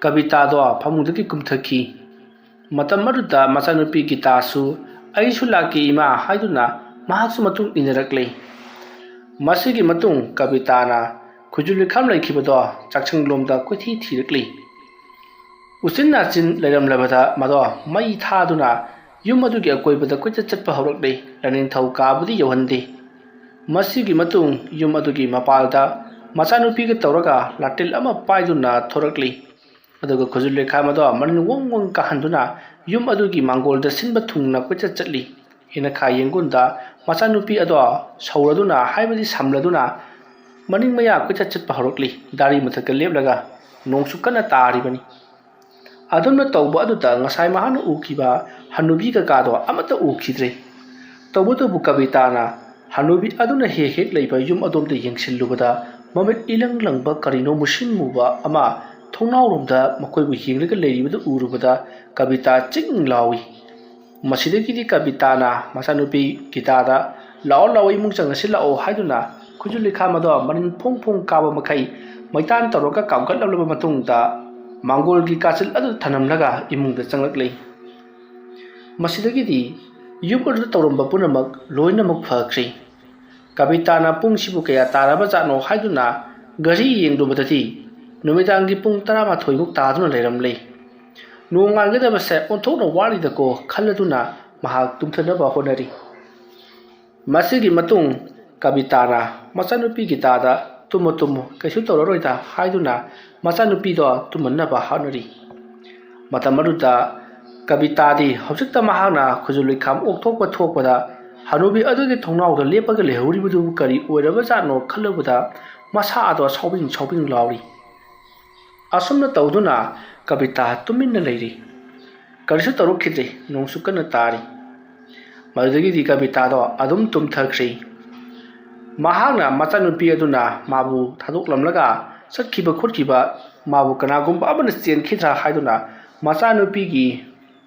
ꯀꯕꯤꯇꯥꯗꯣ ꯐꯃꯨꯡꯗꯒꯤ ꯀꯨꯝꯊꯈꯤ ꯃꯇꯝ ꯑꯗꯨꯗ ꯃꯆꯥꯅꯨꯄꯤ ꯒꯤꯇꯥꯁꯨ ꯑꯩꯁꯨ ꯂꯥꯛꯀꯦ ꯏꯃꯥ ꯍꯥꯏꯗꯨꯅ ꯃꯍꯥꯛꯁꯨ ꯃꯇꯨꯡ ꯏꯟꯅꯔꯛꯂꯤ ꯃꯁꯤꯒꯤ ꯃꯇꯨꯡ ꯀꯕꯤꯇꯥꯅ ꯈꯨꯖꯨ ꯂꯩꯈꯥꯝ ꯂꯩꯈꯤꯕꯗꯣ ꯆꯥꯛꯁꯪꯂꯣꯝꯗ ꯀꯣꯏꯊꯤ ꯊꯤꯔꯛꯂꯤ ꯎꯆꯤꯟ ꯅꯥꯆꯤꯟ ꯂꯩꯔꯝꯂꯕꯗ ꯃꯗꯣ ꯃꯩ ꯊꯥꯗꯨꯅ ꯌꯨꯝ ꯑꯗꯨꯒꯤ ꯑꯀꯣꯏꯕꯗ ꯀꯣꯏꯆꯠ ꯆꯠꯄ ꯍꯧꯔꯛꯂꯤ ꯂꯥꯏꯅꯤꯡꯊꯧ ꯀꯥꯕꯨꯗꯤ ꯌꯧꯍꯟꯗꯦ ꯃꯁꯤꯒꯤ ꯃꯇꯨꯡ ꯌꯨꯝ ꯑꯗꯨꯒꯤ ꯃꯄꯥꯜꯗ ꯃꯆꯥꯅꯨꯄꯤꯒ ꯇꯧꯔꯒ ꯂꯥꯇꯤꯜ ꯑꯃ ꯄꯥꯏꯗꯨꯅ ꯊꯣꯔꯛꯂꯤ ꯑꯗꯨꯒ ꯈꯨꯖꯨ ꯂꯩꯈꯥꯝ ꯑꯗꯣ ꯃꯅꯤꯜ ꯋꯪ ꯋꯪ ꯀꯥꯍꯟꯗꯨꯅ ꯌꯨꯝ ꯑꯗꯨꯒꯤ ꯃꯥꯡꯒꯣꯜꯗ ꯁꯤꯟꯕ ꯊꯨꯡꯅ ꯀꯣꯏꯆꯠ ꯆꯠꯂꯤ ꯌꯦꯅꯈꯥ ꯌꯦꯡꯒꯨꯟꯗ ꯃꯆꯥꯅꯨꯄꯤ ꯑꯗꯣ ꯁꯧꯔꯗꯨꯅ ꯍꯥꯏꯕꯗꯤ ꯁꯝꯂꯗꯨꯅ ꯃꯅꯤꯡ ꯃꯌꯥ ꯀꯣꯏꯆꯠ ꯆꯠꯄ ꯍꯧꯔꯛꯂꯤ ꯗꯥꯔꯤ ꯃꯊꯛꯇ ꯂꯦꯞꯂꯒ ꯅꯣꯡꯁꯨ ꯀꯟꯅ ꯇꯥꯔꯤꯕꯅꯤ ꯑꯗꯨꯝꯅ ꯇꯧꯕ ꯑꯗꯨꯗ ꯉꯁꯥꯏ ꯃꯍꯥꯛꯅ ꯎꯈꯤꯕ ꯍꯅꯨꯕꯤ ꯀꯀꯥꯗꯣ ꯑꯃꯠꯇ ꯎꯈꯤꯗ꯭ꯔꯦ ꯇꯧꯕꯇꯕꯨ ꯀꯕꯤꯇꯥꯅ ꯍꯅꯨꯕꯤ ꯑꯗꯨꯅ ꯍꯦꯛ ꯍꯦꯛ ꯂꯩꯕ ꯌꯨꯝ ꯑꯗꯣꯝꯗ ꯌꯦꯡꯁꯤꯜꯂꯨꯕꯗ ꯃꯃꯤꯠ ꯏꯂꯪ ꯂꯪꯕ ꯀꯔꯤꯅꯣ ꯃꯨꯁꯤꯟ ꯃꯨꯕ ꯑꯃ ꯊꯣꯡꯅꯥꯎꯔꯣꯝꯗ ꯃꯈꯣꯏꯕꯨ ꯌꯦꯡꯂꯒ ꯂꯩꯔꯤꯕꯗꯨ ꯎꯔꯨꯕꯗ ꯀꯕꯤꯇꯥ ꯆꯤꯡ ꯂꯥꯎꯏ ꯃꯁꯤꯗꯒꯤꯗꯤ ꯀꯕꯤꯇꯥꯅ ꯃꯆꯥꯅꯨꯄꯤ ꯒꯤꯇꯥꯗ ꯂꯥꯛꯑꯣ ꯂꯥꯛꯑꯣ ꯏꯃꯨꯡ ꯆꯪꯉꯁꯤ ꯂꯥꯛꯑꯣ ꯍꯥꯏꯗꯨꯅ ꯈꯨꯖꯨ ꯂꯩꯈꯥꯝ ꯑꯗꯣ ꯃꯅꯤꯜ ꯐꯣꯡ ꯐꯣꯡ ꯀꯥꯕ ꯃꯈꯩ ꯃꯩꯇꯥꯟ ꯇꯧꯔꯒ ꯀꯥꯝꯈꯠꯂꯕ ꯃꯇꯨꯡꯗ ꯃꯥꯡꯒꯣꯜꯒꯤ ꯀꯥꯆꯤꯜ ꯑꯗꯨ ꯊꯅꯝꯂꯒ ꯏꯃꯨꯡꯗ ꯆꯪꯂꯛꯂꯤ ꯃꯁꯤꯗꯒꯤꯗꯤ ꯌꯨꯝ ꯑꯗꯨꯗ ꯇꯧꯔꯝꯕ ꯄꯨꯝꯅꯃꯛ ꯂꯣꯏꯅꯃꯛ ꯐꯈ꯭ꯔꯤ ꯀꯕꯤꯇꯥꯅ ꯄꯨꯡꯁꯤꯕꯨ ꯀꯌꯥ ꯇꯥꯔꯕꯖꯥꯠꯅꯣ ꯍꯥꯏꯗꯨꯅ ꯘꯔꯤ ꯌꯦꯡꯂꯨꯕꯗꯗꯤ ꯅꯨꯃꯤꯗꯥꯡꯒꯤ ꯄꯨꯡ 12ꯃꯨꯛ ꯇꯥꯗꯨꯅ ꯂꯩꯔꯝꯂꯤ ꯅꯣꯡꯉꯥꯟꯒꯗꯕꯁꯦ ꯑꯣꯟꯊꯣꯛꯅ ꯋꯥꯠꯂꯤꯗꯀꯣ ꯈꯜꯂꯗꯨꯅ ꯃꯍꯥꯛ ꯇꯨꯝꯊꯅꯕ ꯍꯣꯠꯅꯔꯤ ꯃꯁꯤꯒꯤ ꯃꯇꯨꯡ ꯀꯕꯤꯇꯥꯅ ꯃꯆꯥꯅꯨꯄꯤ ꯒꯤꯇꯥꯗ ꯇꯨꯝꯃꯣ ꯀꯩꯁꯨ ꯇꯧꯔꯔꯣꯏꯗ ꯍꯥꯏꯗꯨꯅ ꯃꯆꯥꯅꯨꯄꯤꯗꯣ ꯇꯨꯝꯍꯟꯅꯕ ꯍꯣꯠꯅꯔꯤ ꯃꯇꯝ ꯑꯗꯨꯗ ꯀꯕꯤꯇꯥꯗꯤ ꯍꯧꯖꯤꯛꯇ ꯃꯍꯥꯛꯅ ꯈꯨꯖꯨ ꯂꯩꯈꯥꯝ ꯑꯣꯛꯊꯣꯛꯄ ꯊꯣꯛꯄꯗ ꯍꯅꯨꯕꯤ ꯑꯗꯨꯒꯤ ꯊꯣꯡꯅꯥꯎꯗ ꯂꯦꯞꯄꯒ ꯂꯩꯍꯧꯔꯤꯕꯗꯨ ꯀꯔꯤ ꯑꯣꯏꯔꯕꯖꯥꯠꯅꯣ ꯈꯜꯂꯨꯕꯗ ꯃꯁꯥ ꯑꯗꯣ ꯁꯥꯎꯕꯤꯡ ꯂꯥꯎꯔꯤ꯫ ꯑꯁꯨꯝꯅ ꯇꯧꯗꯨꯅ ꯀꯕꯤꯇꯥ ꯇꯨꯃꯤꯟꯅ ꯂꯩꯔꯤ꯫ ꯀꯔꯤꯁꯨ ꯇꯧꯔꯛꯈꯤꯗ꯭ꯔꯦ, ꯅꯣꯡꯁꯨ ꯀꯟꯅ ꯇꯥꯔꯤ꯫ ꯃꯗꯨꯗꯒꯤꯗꯤ ꯀꯕꯤꯇꯥꯗꯣ ꯑꯗꯨꯝ ꯇꯨꯝꯊꯈ꯭ꯔꯦ꯫ ꯃꯍꯥꯛꯅ ꯃꯆꯥꯅꯨꯄꯤ ꯑꯗꯨꯅ ꯃꯥꯕꯨ ꯊꯥꯗꯣꯛꯂꯝꯂꯒ ꯆꯠꯈꯤꯕ ꯈꯣꯠꯈꯤꯕ ꯃꯥꯕꯨ ꯀꯅꯥꯒꯨꯝꯕ ꯑꯃꯅ ꯆꯦꯟꯈꯤꯗ꯭ꯔꯥ ꯍꯥꯏꯗꯨꯅ ꯃꯆꯥꯅꯨꯄꯤꯒꯤ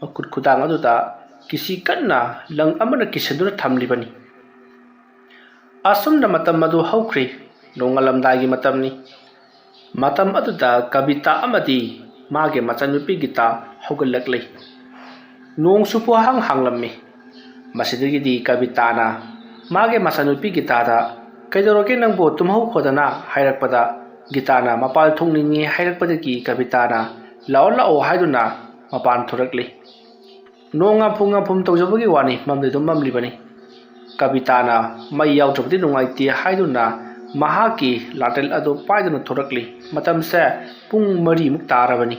ꯃꯈꯨꯠ ꯈꯨꯗꯥꯡ ꯑꯗꯨꯗ ꯀꯤꯁꯤ ꯀꯟꯅ ꯂꯪ ꯑꯃꯅ ꯀꯤꯁꯤꯟꯗꯨꯅ ꯊꯝꯂꯤꯕꯅꯤ꯫ ꯑꯁꯨꯝꯅ ꯃꯇꯝ ꯑꯗꯨ ꯍꯧꯈ꯭ꯔꯦ꯫ ꯅꯣꯡꯉꯥꯜꯂꯝꯗꯥꯏꯒꯤ ꯃꯇꯝꯅꯤ꯫ ꯃꯇꯝ ꯑꯗꯨꯗ ꯀꯕꯤꯇꯥ ꯑꯃꯗꯤ ꯃꯥꯒꯤ ꯃꯆꯥꯅꯨꯄꯤ ꯒꯤꯇꯥ ꯍꯧꯒꯠꯂꯛꯂꯦ꯫ ꯅꯣꯡꯁꯨ ꯄꯨꯡꯍꯥꯡ ꯍꯥꯡꯂꯝꯃꯤ꯫ ꯃꯁꯤꯗꯒꯤꯗꯤ ꯀꯕꯤꯇꯥꯅ ꯃꯥꯒꯤ ꯃꯆꯥꯅꯨꯄꯤ ꯒꯤꯇꯥꯗ "ꯀꯩꯗꯧꯔꯒꯦ ꯅꯪꯕꯨ ꯇꯨꯝꯍꯧꯈꯣꯗꯅ" ꯍꯥꯏꯔꯛꯄꯗ ꯒꯤꯇꯥꯅ ꯃꯄꯥꯟ ꯊꯣꯛꯅꯤꯡꯉꯤ ꯍꯥꯏꯔꯛꯄꯗꯒꯤ ꯀꯕꯤꯇꯥꯅ ꯂꯥꯛꯑꯣ ꯍꯥꯏꯗꯨꯅ ꯃꯄꯥꯟ ꯊꯣꯔꯛꯂꯤ꯫ ꯅꯣꯡ ꯉꯥꯐꯨꯝ ꯇꯧꯖꯕꯒꯤ ꯋꯥꯅꯤ, ꯃꯝꯗꯤ ꯑꯗꯨꯝ ꯃꯝꯂꯤꯕꯅꯤ꯫ ꯀꯕꯤꯇꯥꯅ ꯃꯩ ꯌꯥꯎꯗ꯭ꯔꯕꯗꯤ ꯅꯨꯡꯉꯥꯏꯇꯦ ꯍꯥꯏꯗꯨꯅ ꯃꯍꯥꯛꯀꯤ ꯂꯥꯇꯦꯜ ꯑꯗꯨ ꯄꯥꯏꯗꯨꯅ ꯊꯣꯔꯛꯂꯤ꯫ ꯃꯇꯝꯁꯦ ꯄꯨꯡ 4ꯃꯨꯛ ꯇꯥꯔꯕꯅꯤ꯫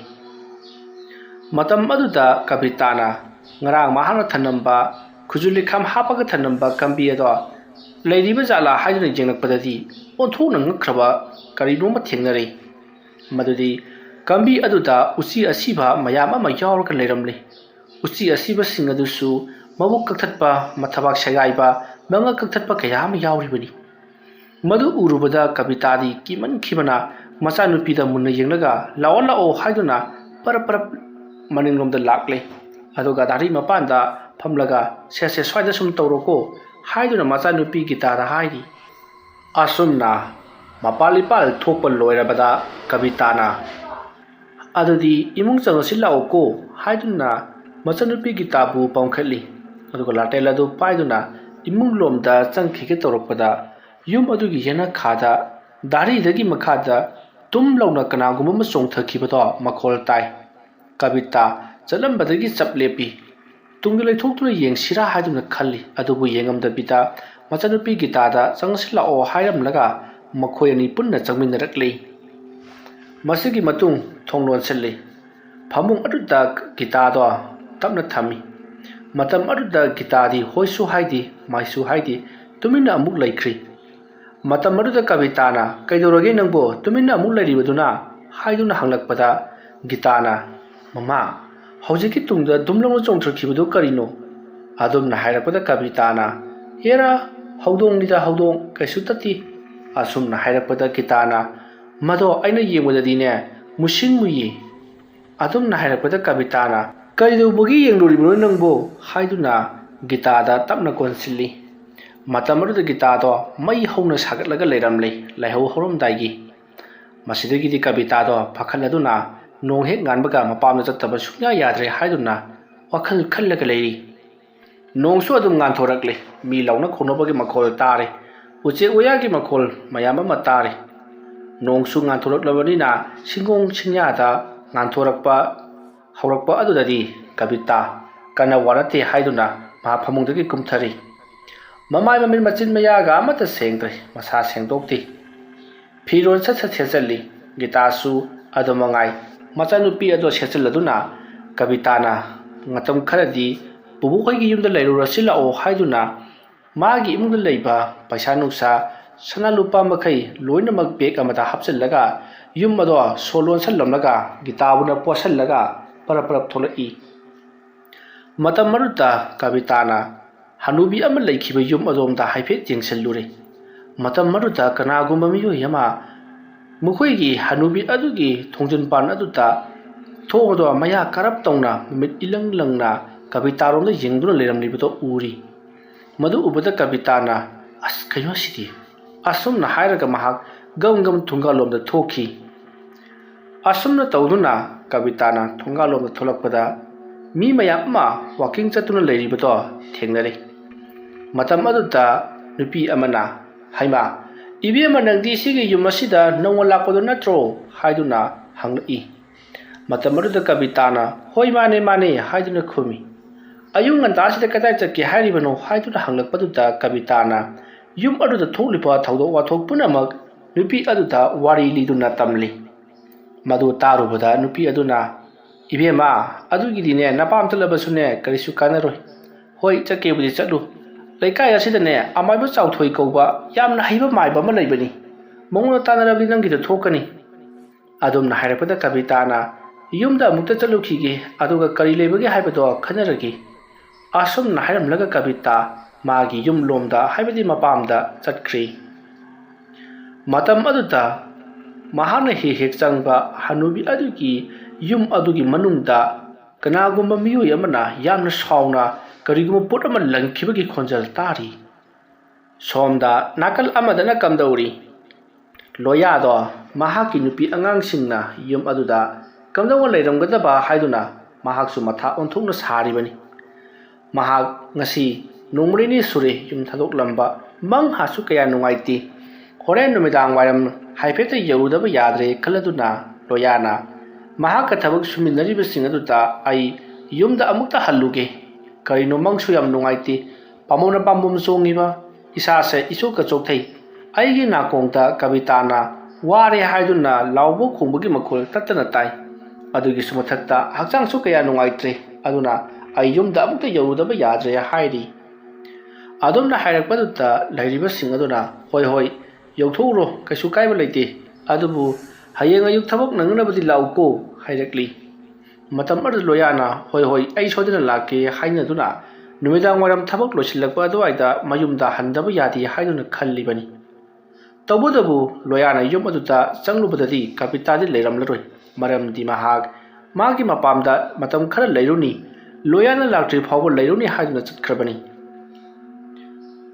ꯃꯇꯝ ꯑꯗꯨꯗ ꯀꯕꯤꯇꯥꯅ ꯉꯔꯥꯡ ꯃꯍꯥꯛꯅ ꯊꯅꯝꯕ ꯈꯨꯖꯨ ꯂꯤꯈꯥꯝ ꯍꯥꯞꯄꯒ ꯊꯅꯝꯕ ꯀꯝꯕꯤ ꯑꯗꯣ ꯂꯩꯔꯤꯕ ꯖꯥꯠꯂꯥ ꯍꯥꯏꯗꯨꯅ ꯌꯦꯡꯂꯛꯄꯗꯗꯤ ꯑꯣꯟꯊꯣꯛꯅ ꯉꯛꯈ꯭ꯔꯕ ꯀꯔꯤꯅꯣꯃ ꯊꯦꯡꯅꯔꯦ꯫ ꯃꯗꯨꯗꯤ ꯀꯝꯕꯤ ꯑꯗꯨꯗ ꯎꯆꯤ ꯑꯁꯤꯕ ꯃꯌꯥꯝ ꯑꯃ ꯌꯥꯎꯔꯒ ꯂꯩꯔꯝꯂꯦ꯫ ꯎꯆꯤ ꯑꯁꯤꯕꯁꯤꯡ ꯑꯗꯨꯁꯨ ꯃꯕꯨꯛ ꯀꯛꯊꯠꯄ, ꯃꯊꯕꯥꯛ ꯁꯦꯒꯥꯏꯕ, ꯃꯉꯛ ꯀꯛꯊꯠꯄ ꯀꯌꯥ ꯑꯃ ꯌꯥꯎꯔꯤꯕꯅꯤ꯫ ꯃꯗꯨ ꯎꯔꯨꯕꯗ ꯀꯕꯤꯇꯥꯗꯤ ꯀꯤꯃꯟꯈꯤꯕꯅ ꯃꯆꯥꯅꯨꯄꯤꯗ ꯃꯨꯟꯅ ꯌꯦꯡꯂꯒ ꯂꯥꯛꯑꯣ ꯍꯥꯏꯗꯨꯅ ꯄꯔꯞ ꯃꯅꯤꯡꯂꯣꯝꯗ ꯂꯥꯛꯂꯦ꯫ ꯑꯗꯨꯒ ꯗꯥꯔꯤ ꯃꯄꯥꯟꯗ ꯐꯝꯂꯒ "ꯁꯦ ꯁ꯭ꯋꯥꯏꯗ ꯁꯨꯝ ꯇꯧꯔꯣꯀꯣ" ꯍꯥꯏꯗꯨꯅ ꯃꯆꯥꯅꯨꯄꯤ ꯒꯤꯇꯥꯗ ꯍꯥꯏꯔꯤ꯫ ꯑꯁꯨꯝꯅ ꯃꯄꯥꯜ-ꯏꯄꯥꯜ ꯊꯣꯛꯄ ꯂꯣꯏꯔꯕꯗ ꯀꯕꯤꯇꯥꯅ "ꯑꯗꯨꯗꯤ ꯏꯃꯨꯡ ꯆꯪꯉꯁꯤ ꯂꯥꯛꯑꯣꯀꯣ" ꯍꯥꯏꯗꯨꯅ ꯃꯆꯥꯅꯨꯄꯤ ꯒꯤꯇꯥꯕꯨ ꯄꯝꯈꯠꯂꯤ꯫ ꯑꯗꯨꯒ ꯂꯥꯇꯦꯜ ꯑꯗꯨ ꯄꯥꯏꯗꯨꯅ ꯏꯃꯨꯡꯂꯣꯝꯗ ꯆꯪꯈꯤꯒꯦ ꯇꯧꯔꯛꯄꯗ ꯌꯨꯝ ꯑꯗꯨꯒꯤ ꯌꯦꯅꯈꯥꯗ ꯗꯥꯔꯤꯗꯒꯤ ꯃꯈꯥꯗ ꯇꯨꯝ ꯂꯥꯎꯅ ꯀꯅꯥꯒꯨꯝꯕ ꯑꯃ ꯆꯣꯡꯊꯈꯤꯕꯗꯣ ꯃꯈꯣꯜ ꯇꯥꯏ꯫ ꯀꯕꯤꯇꯥ ꯆꯠꯂꯝꯕꯗꯒꯤ ꯆꯞ ꯂꯦꯞꯄꯤ꯫ ꯇꯨꯡꯗ ꯂꯩꯊꯣꯛꯇꯨꯅ ꯌꯦꯡꯁꯤꯔꯥ ꯍꯥꯏꯗꯨꯅ ꯈꯜꯂꯤ꯫ ꯑꯗꯨꯕꯨ ꯌꯦꯡꯉꯝꯗꯕꯤꯗ ꯃꯆꯥꯅꯨꯄꯤ ꯒꯤꯇꯥꯗ "ꯆꯪꯉꯁꯤ ꯂꯥꯛꯑꯣ" ꯍꯥꯏꯔꯝꯂꯒ ꯃꯈꯣꯏ ꯑꯅꯤ ꯄꯨꯟꯅ ꯆꯪꯃꯤꯟꯅꯔꯛꯂꯤ꯫ ꯃꯁꯤꯒꯤ ꯃꯇꯨꯡ ꯊꯣꯡ ꯂꯣꯟꯁꯤꯜꯂꯤ꯫ ꯐꯃꯨꯡ ꯑꯗꯨꯗ ꯒꯤꯇꯥꯗꯣ ꯇꯞꯅ ꯊꯝꯃꯤ꯫ ꯃꯇꯝ ꯑꯗꯨꯗ ꯒꯤꯇꯥꯗꯤ ꯍꯣꯏꯁꯨ ꯍꯥꯏꯗꯦ, ꯃꯥꯏꯁꯨ ꯍꯥꯏꯗꯦ, ꯇꯨꯃꯤꯟꯅ ꯑꯃꯨꯛ ꯂꯩꯈ꯭ꯔꯤ꯫ ꯃꯇꯝ ꯑꯗꯨꯗ ꯀꯕꯤꯇꯥꯅ "ꯀꯩꯗꯧꯔꯒꯦ ꯅꯪꯕꯨ ꯇꯨꯃꯤꯟꯅ ꯑꯃꯨꯛ ꯂꯩꯔꯤꯕꯗꯨꯅ" ꯍꯥꯏꯗꯨꯅ ꯍꯪꯂꯛꯄꯗ ꯒꯤꯇꯥꯅ "ꯃꯃꯥ, ꯍꯧꯖꯤꯛꯀꯤ ꯇꯨꯡꯗ ꯗꯨꯝ ꯂꯥꯎꯅ ꯆꯣꯡꯊꯈꯤꯕꯗꯨ ꯀꯔꯤꯅꯣ?" ꯑꯗꯨꯝꯅ ꯍꯥꯏꯔꯛꯄꯗ ꯀꯕꯤꯇꯥꯅ "ꯍꯦꯔꯥ, ꯍꯧꯗꯣꯡꯅꯤꯗ ꯍꯧꯗꯣꯡ, ꯀꯩꯁꯨ ꯇꯠꯇꯦ" ꯑꯁꯨꯝꯅ ꯍꯥꯏꯔꯛꯄꯗ ꯒꯤꯇꯥꯅ "ꯃꯗꯣ ꯑꯩꯅ ꯌꯦꯡꯕꯗꯗꯤꯅꯦ ꯃꯨꯁꯤꯟ ꯃꯨꯏꯌꯦ" ꯑꯗꯨꯝꯅ ꯍꯥꯏꯔꯛꯄꯗ ꯀꯕꯤꯇꯥꯅ "ꯀꯔꯤꯗꯧꯕꯒꯤ ꯌꯦꯡꯂꯨꯔꯤꯕꯅꯣ ꯅꯪꯕꯨ" ꯍꯥꯏꯗꯨꯅ ꯒꯤꯇꯥꯗ ꯇꯞꯅ ꯀꯣꯟꯁꯤꯜꯂꯤ꯫ ꯃꯇꯝ ꯑꯗꯨꯗ ꯒꯤꯇꯥꯗꯣ ꯃꯩ ꯍꯧꯅ ꯁꯥꯒꯠꯂꯒ ꯂꯩꯔꯝꯂꯦ, ꯂꯥꯏꯍꯧ ꯍꯧꯔꯝꯗꯥꯏꯒꯤ꯫ ꯃꯁꯤꯗꯒꯤꯗꯤ ꯀꯕꯤꯇꯥꯗꯣ ꯄꯥꯈꯠꯂꯗꯨꯅ ꯅꯣꯡ ꯍꯦꯛ ꯉꯥꯟꯕꯒ ꯃꯄꯥꯝꯗ ꯆꯠꯇꯕ ꯁꯨꯡꯌꯥ ꯌꯥꯗ꯭ꯔꯦ ꯍꯥꯏꯗꯨꯅ ꯋꯥꯈꯜ ꯈꯜꯂꯒ ꯂꯩꯔꯤ꯫ ꯅꯣꯡꯁꯨ ꯑꯗꯨꯝ ꯉꯥꯟꯊꯣꯔꯛꯂꯦ꯫ ꯃꯤ ꯂꯥꯎꯅ ꯈꯣꯡꯅꯕꯒꯤ ꯃꯈꯣꯜ ꯇꯥꯔꯦ꯫ ꯎꯆꯦꯛ ꯋꯥꯌꯥꯒꯤ ꯃꯈꯣꯜ ꯃꯌꯥꯝ ꯑꯃ ꯇꯥꯔꯦ꯫ ꯅꯣꯡꯁꯨ ꯉꯥꯟꯊꯣꯔꯛꯂꯕꯅꯤꯅ ꯁꯤꯡꯒꯣꯡ ꯁꯤꯡꯌꯥꯗ ꯉꯥꯟꯊꯣꯔꯛꯄ ꯍꯧꯔꯛꯄ ꯑꯗꯨꯗꯗꯤ ꯀꯕꯤꯇꯥ ꯀꯟꯅ ꯋꯥꯔꯠꯇꯦ ꯍꯥꯏꯗꯨꯅ ꯃꯍꯥꯛ ꯐꯃꯨꯡꯗꯒꯤ ꯀꯨꯝꯊꯔꯤ꯫ ꯃꯃꯥꯏ ꯃꯃꯤꯠ ꯃꯆꯤꯟ ꯃꯌꯥꯒ ꯑꯃꯠꯇ ꯁꯦꯡꯗ꯭ꯔꯦ, ꯃꯁꯥ ꯁꯦꯡꯗꯣꯛꯇꯦ꯫ ꯐꯤꯔꯣꯜ ꯁꯠ ꯁꯦꯠꯆꯜꯂꯤ꯫ ꯒꯤꯇꯥꯁꯨ ꯑꯗꯨꯃꯉꯥꯏ꯫ ꯃꯆꯥꯅꯨꯄꯤ ꯑꯗꯣ ꯁꯦꯠꯆꯜꯂꯗꯨꯅ ꯀꯕꯤꯇꯥꯅ "ꯃꯇꯝ ꯈꯔꯗꯤ ꯕꯨꯕꯣꯛꯍꯣꯏꯒꯤ ꯌꯨꯝꯗ ꯂꯩꯔꯨꯔꯁꯤ ꯂꯥꯛꯑꯣ" ꯍꯥꯏꯗꯨꯅ ꯃꯥꯒꯤ ꯏꯃꯨꯡꯗ ꯂꯩꯕ ꯄꯩꯁꯥ ꯅꯨꯡꯁꯥ, ꯁꯅꯥ ꯂꯨꯄꯥ ꯃꯈꯩ ꯂꯣꯏꯅꯃꯛ ꯕꯦꯒ ꯑꯃꯗ ꯍꯥꯞꯆꯤꯜꯂꯒ ꯌꯨꯝ ꯑꯗꯣ ꯁꯣ ꯂꯣꯟꯁꯜꯂꯝꯂꯒ ꯒꯤꯇꯥꯕꯨꯅ ꯄꯣꯠꯁꯜꯂꯒ ꯄꯔꯞ ꯊꯣꯛꯂꯛꯏ꯫ ꯃꯇꯝ ꯑꯗꯨꯗ ꯀꯕꯤꯇꯥꯅ ꯍꯅꯨꯕꯤ ꯑꯃ ꯂꯩꯈꯤꯕ ꯌꯨꯝ ꯑꯗꯣꯝꯗ ꯍꯥꯏꯐꯦꯠ ꯌꯦꯡꯁꯤꯜꯂꯨꯔꯦ꯫ ꯃꯇꯝ ꯑꯗꯨꯗ ꯀꯅꯥꯒꯨꯝꯕ ꯃꯤꯑꯣꯏ ꯑꯃ ꯃꯈꯣꯏꯒꯤ ꯍꯅꯨꯕꯤ ꯑꯗꯨꯒꯤ ꯊꯣꯡꯖꯤꯟꯄꯥꯟ ꯑꯗꯨꯗ ꯊꯣꯡ ꯑꯗꯣ ꯃꯌꯥ ꯀꯥꯔꯞ ꯇꯧꯅ ꯃꯃꯤꯠ ꯏꯂꯪ ꯂꯪꯅ ꯀꯕꯤꯇꯥꯔꯣꯝꯗ ꯌꯦꯡꯗꯨꯅ ꯂꯩꯔꯝꯂꯤꯕꯗꯣ ꯎꯔꯤ꯫ ꯃꯗꯨ ꯎꯕꯗ ꯀꯕꯤꯇꯥꯅ "ꯑꯁ, ꯀꯩꯅꯣ ꯁꯤꯗꯤ" ꯑꯁꯨꯝꯅ ꯍꯥꯏꯔꯒ ꯃꯍꯥꯛ ꯒꯝ ꯊꯣꯡꯒꯥꯜꯂꯣꯝꯗ ꯊꯣꯛꯈꯤ꯫ ꯑꯁꯨꯝꯅ ꯇꯧꯗꯨꯅ ꯀꯕꯤꯇꯥꯅ ꯊꯣꯡꯒꯥꯜꯂꯣꯝꯗ ꯊꯣꯛꯂꯛꯄꯗ ꯃꯤ ꯃꯌꯥꯝ ꯑꯃ ꯋꯥꯀꯤꯡ ꯆꯠꯇꯨꯅ ꯂꯩꯔꯤꯕꯗꯣ ꯊꯦꯡꯅꯔꯦ꯫ ꯃꯇꯝ ꯑꯗꯨꯗ ꯅꯨꯄꯤ ꯑꯃꯅ "ꯍꯩꯃꯥ, ꯏꯕꯦꯝꯃ ꯅꯪꯗꯤ ꯁꯤꯒꯤ ꯌꯨꯝ ꯑꯁꯤꯗ ꯅꯧꯅ ꯂꯥꯛꯄꯗꯣ ꯅꯠꯇ꯭ꯔꯣ?" ꯍꯥꯏꯗꯨꯅ ꯍꯪꯂꯛꯏ꯫ ꯃꯇꯝ ꯑꯗꯨꯗ ꯀꯕꯤꯇꯥꯅ "ꯍꯣꯏ, ꯃꯥꯅꯦ" ꯍꯥꯏꯗꯨꯅ ꯈꯨꯝꯃꯤ꯫ "ꯑꯌꯨꯛ ꯉꯟꯇꯥꯁꯤꯗ ꯀꯗꯥꯏ ꯆꯠꯀꯦ ꯍꯥꯏꯔꯤꯕꯅꯣ?" ꯍꯥꯏꯗꯨꯅ ꯍꯪꯂꯛꯄꯗꯨꯗ ꯀꯕꯤꯇꯥꯅ ꯌꯨꯝ ꯑꯗꯨꯗ ꯊꯣꯛꯂꯤꯕ ꯊꯧꯗꯣꯛ ꯋꯥꯊꯣꯛ ꯄꯨꯝꯅꯃꯛ ꯅꯨꯄꯤ ꯑꯗꯨꯗ ꯋꯥꯔꯤ ꯂꯤꯗꯨꯅ ꯇꯝꯂꯤ꯫ ꯃꯗꯨ तारुबदा नुपी अदुना इबेमा अदुगिदिने नपाम चलबसुने करिसु कानरोय होय चकेबुदि चलु ꯂꯩꯀꯥꯏ ꯑꯁꯤꯗꯅꯦ ꯑꯃꯥꯏꯕ ꯆꯥꯎꯊꯣꯏ ꯀꯧꯕ ꯌꯥꯝꯅ ꯍꯩꯕ ꯃꯥꯏꯕ ꯑꯃ ꯂꯩꯕꯅꯤ ꯃꯉꯣꯟꯗ ꯇꯥꯟꯅꯔꯕꯗꯤ ꯅꯪꯒꯤꯗ ꯊꯣꯛꯀꯅꯤ ꯑꯗꯨꯝꯅ ꯍꯥꯏꯔꯛꯄꯗ ꯀꯕꯤꯇꯥꯅ ꯌꯨꯝꯗ ꯑꯃꯨꯛꯇ ꯆꯠꯂꯨꯈꯤꯒꯦ ꯑꯗꯨꯒ ꯀꯔꯤ ꯂꯩꯕꯒꯦ ꯍꯥꯏꯕꯗꯣ ꯈꯟꯅꯔꯒꯦ ꯑꯁꯨꯝꯅ ꯍꯥꯏꯔꯝꯂꯒ ꯀꯕꯤꯇꯥ ꯃꯥꯒꯤ ꯌꯨꯝ ꯂꯣꯝꯗ ꯍꯥꯏꯕꯗꯤ ꯃꯄꯥꯝꯗ ꯆꯠꯈ꯭ꯔꯤ ꯃꯇꯝ ꯑꯗꯨꯗ ꯃꯍꯥꯛꯅ ꯍꯦꯛ ꯆꯪꯕ ꯍꯅꯨꯕꯤ ꯑꯗꯨꯒꯤ ꯌꯨꯝ ꯑꯗꯨꯒꯤ ꯃꯅꯨꯡꯗ ꯀꯅꯥꯒꯨꯝꯕ ꯃꯤꯑꯣꯏ ꯑꯃꯅ ꯌꯥꯝꯅ ꯁꯥꯎꯅ ꯀꯔꯤꯒꯨꯝꯕ ꯄꯣꯠ ꯑꯃ ꯂꯪꯈꯤꯕꯒꯤ ꯈꯣꯟꯖꯦꯜ ꯇꯥꯔꯤ ꯁꯣꯝꯗ ꯅꯥꯀꯜ ꯑꯃꯗꯅ ꯀꯝꯗꯧꯔꯤ ꯂꯣꯌꯥꯗꯣ ꯃꯍꯥꯛꯀꯤ ꯅꯨꯄꯤ ꯑꯉꯥꯡꯁꯤꯡꯅ ꯌꯨꯝ ꯑꯗꯨꯗ ꯀꯝꯗꯧꯅ ꯂꯩꯔꯝꯒꯗꯕ ꯍꯥꯏꯗꯨꯅ ꯃꯍꯥꯛꯁꯨ ꯃꯊꯥ ꯑꯣꯟꯊꯣꯛꯅ ꯁꯥꯔꯤꯕꯅꯤ ꯃꯍꯥꯛ ꯉꯁꯤ ꯅꯣꯡꯃ ꯅꯤꯅꯤ ꯁꯨꯔꯦ ꯌꯨꯝ ꯊꯥꯗꯣꯛꯂꯝꯕ ꯃꯪꯍꯥꯁꯨ ꯀꯌꯥ ꯅꯨꯡꯉꯥꯏꯇꯦ ꯍꯣꯔꯦꯟ ꯅꯨꯃꯤꯗꯥꯡ ꯋꯥꯏꯔꯝ ꯍꯥꯏꯐꯦꯠꯇ ꯌꯧꯔꯨꯗꯕ ꯌꯥꯗ꯭ꯔꯦ ꯈꯜꯂꯗꯨꯅ ꯂꯣꯌꯥꯅ ꯃꯍꯥꯛꯀ ꯊꯕꯛ ꯁꯨꯃꯤꯟꯅꯔꯤꯕꯁꯤꯡ ꯑꯗꯨꯗ ꯑꯩ ꯌꯨꯝꯗ ꯑꯃꯨꯛꯇ ꯍꯜꯂꯨꯒꯦ ꯀꯔꯤꯅꯣ ꯃꯪꯁꯨ ꯌꯥꯝ ꯅꯨꯡꯉꯥꯏꯇꯦ ꯄꯥꯝꯕꯣꯝꯅ ꯄꯥꯝꯕꯣꯝ ꯆꯣꯡꯉꯤꯕ ꯏꯁꯥꯁꯦ ꯏꯆꯣꯛꯀ ꯆꯣꯛꯊꯩ ꯑꯩꯒꯤ ꯅꯥꯀꯣꯡꯗ ꯀꯕꯤꯇꯥꯅ ꯋꯥꯔꯦ ꯍꯥꯏꯗꯨꯅ ꯂꯥꯎꯕ ꯈꯣꯡꯕꯒꯤ ꯃꯈꯣꯜ ꯇꯠꯇꯅ ꯇꯥꯏ ꯑꯗꯨꯒꯤꯁꯨ ꯃꯊꯛꯇ ꯍꯛꯆꯥꯡꯁꯨ ꯀꯌꯥ ꯅꯨꯡꯉꯥꯏꯇ꯭ꯔꯦ ꯑꯗꯨꯅ ꯑꯩ ꯌꯨꯝꯗ ꯑꯃꯨꯛꯇ ꯌꯧꯔꯨꯗꯕ ꯌꯥꯗ꯭ꯔꯦ ꯍꯥꯏꯔꯤ ꯑꯗꯨꯝꯅ ꯍꯥꯏꯔꯛꯄꯗꯨꯗ ꯂꯩꯔꯤꯕꯁꯤꯡ ꯑꯗꯨꯅ ꯍꯣꯏ ꯍꯣꯏ ꯌꯧꯊꯣꯛꯎꯔꯣ ꯀꯩꯁꯨ ꯀꯥꯏꯕ ꯂꯩꯇꯦ ꯑꯗꯨꯕꯨ ꯍꯌꯦꯡ ꯑꯌꯨꯛ ꯊꯕꯛ ꯅꯪꯅꯕꯗꯤ ꯂꯥꯛꯎꯀꯣ ꯍꯥꯏꯔꯛꯂꯤ ꯃꯇꯝ ꯑꯗꯨꯗ ꯂꯣꯌꯥꯅ ꯍꯣꯏ ꯍꯣꯏ ꯑꯩ ꯁꯣꯏꯗꯅ ꯂꯥꯛꯀꯦ ꯍꯥꯏꯅꯗꯨꯅ ꯅꯨꯃꯤꯗꯥꯡ ꯋꯥꯏꯔꯝ ꯊꯕꯛ ꯂꯣꯏꯁꯤꯜꯂꯛꯄ ꯑꯗꯨꯋꯥꯏꯗ ꯃꯌꯨꯝꯗ ꯍꯟꯗꯕ ꯌꯥꯗꯦ ꯍꯥꯏꯗꯨꯅ ꯈꯜꯂꯤꯕꯅꯤ ꯇꯧꯕꯇꯕꯨ ꯂꯣꯌꯥꯅ ꯌꯨꯝ ꯑꯗꯨꯗ ꯆꯪꯂꯨꯕꯗꯗꯤ ꯀꯕꯤꯇꯥꯗꯤ ꯂꯩꯔꯝꯂꯔꯣꯏ ꯃꯔꯝꯗꯤ ꯃꯍꯥꯛ ꯃꯥꯒꯤ ꯃꯄꯥꯝꯗ ꯃꯇꯝ ꯈꯔ ꯂꯩꯔꯨꯅꯤ ꯂꯣꯌꯥꯅ ꯂꯥꯛꯇ꯭ꯔꯤ ꯐꯥꯎꯕ ꯂꯩꯔꯨꯅꯤ ꯍꯥꯏꯗꯨꯅ ꯆꯠꯈ꯭ꯔꯕꯅꯤ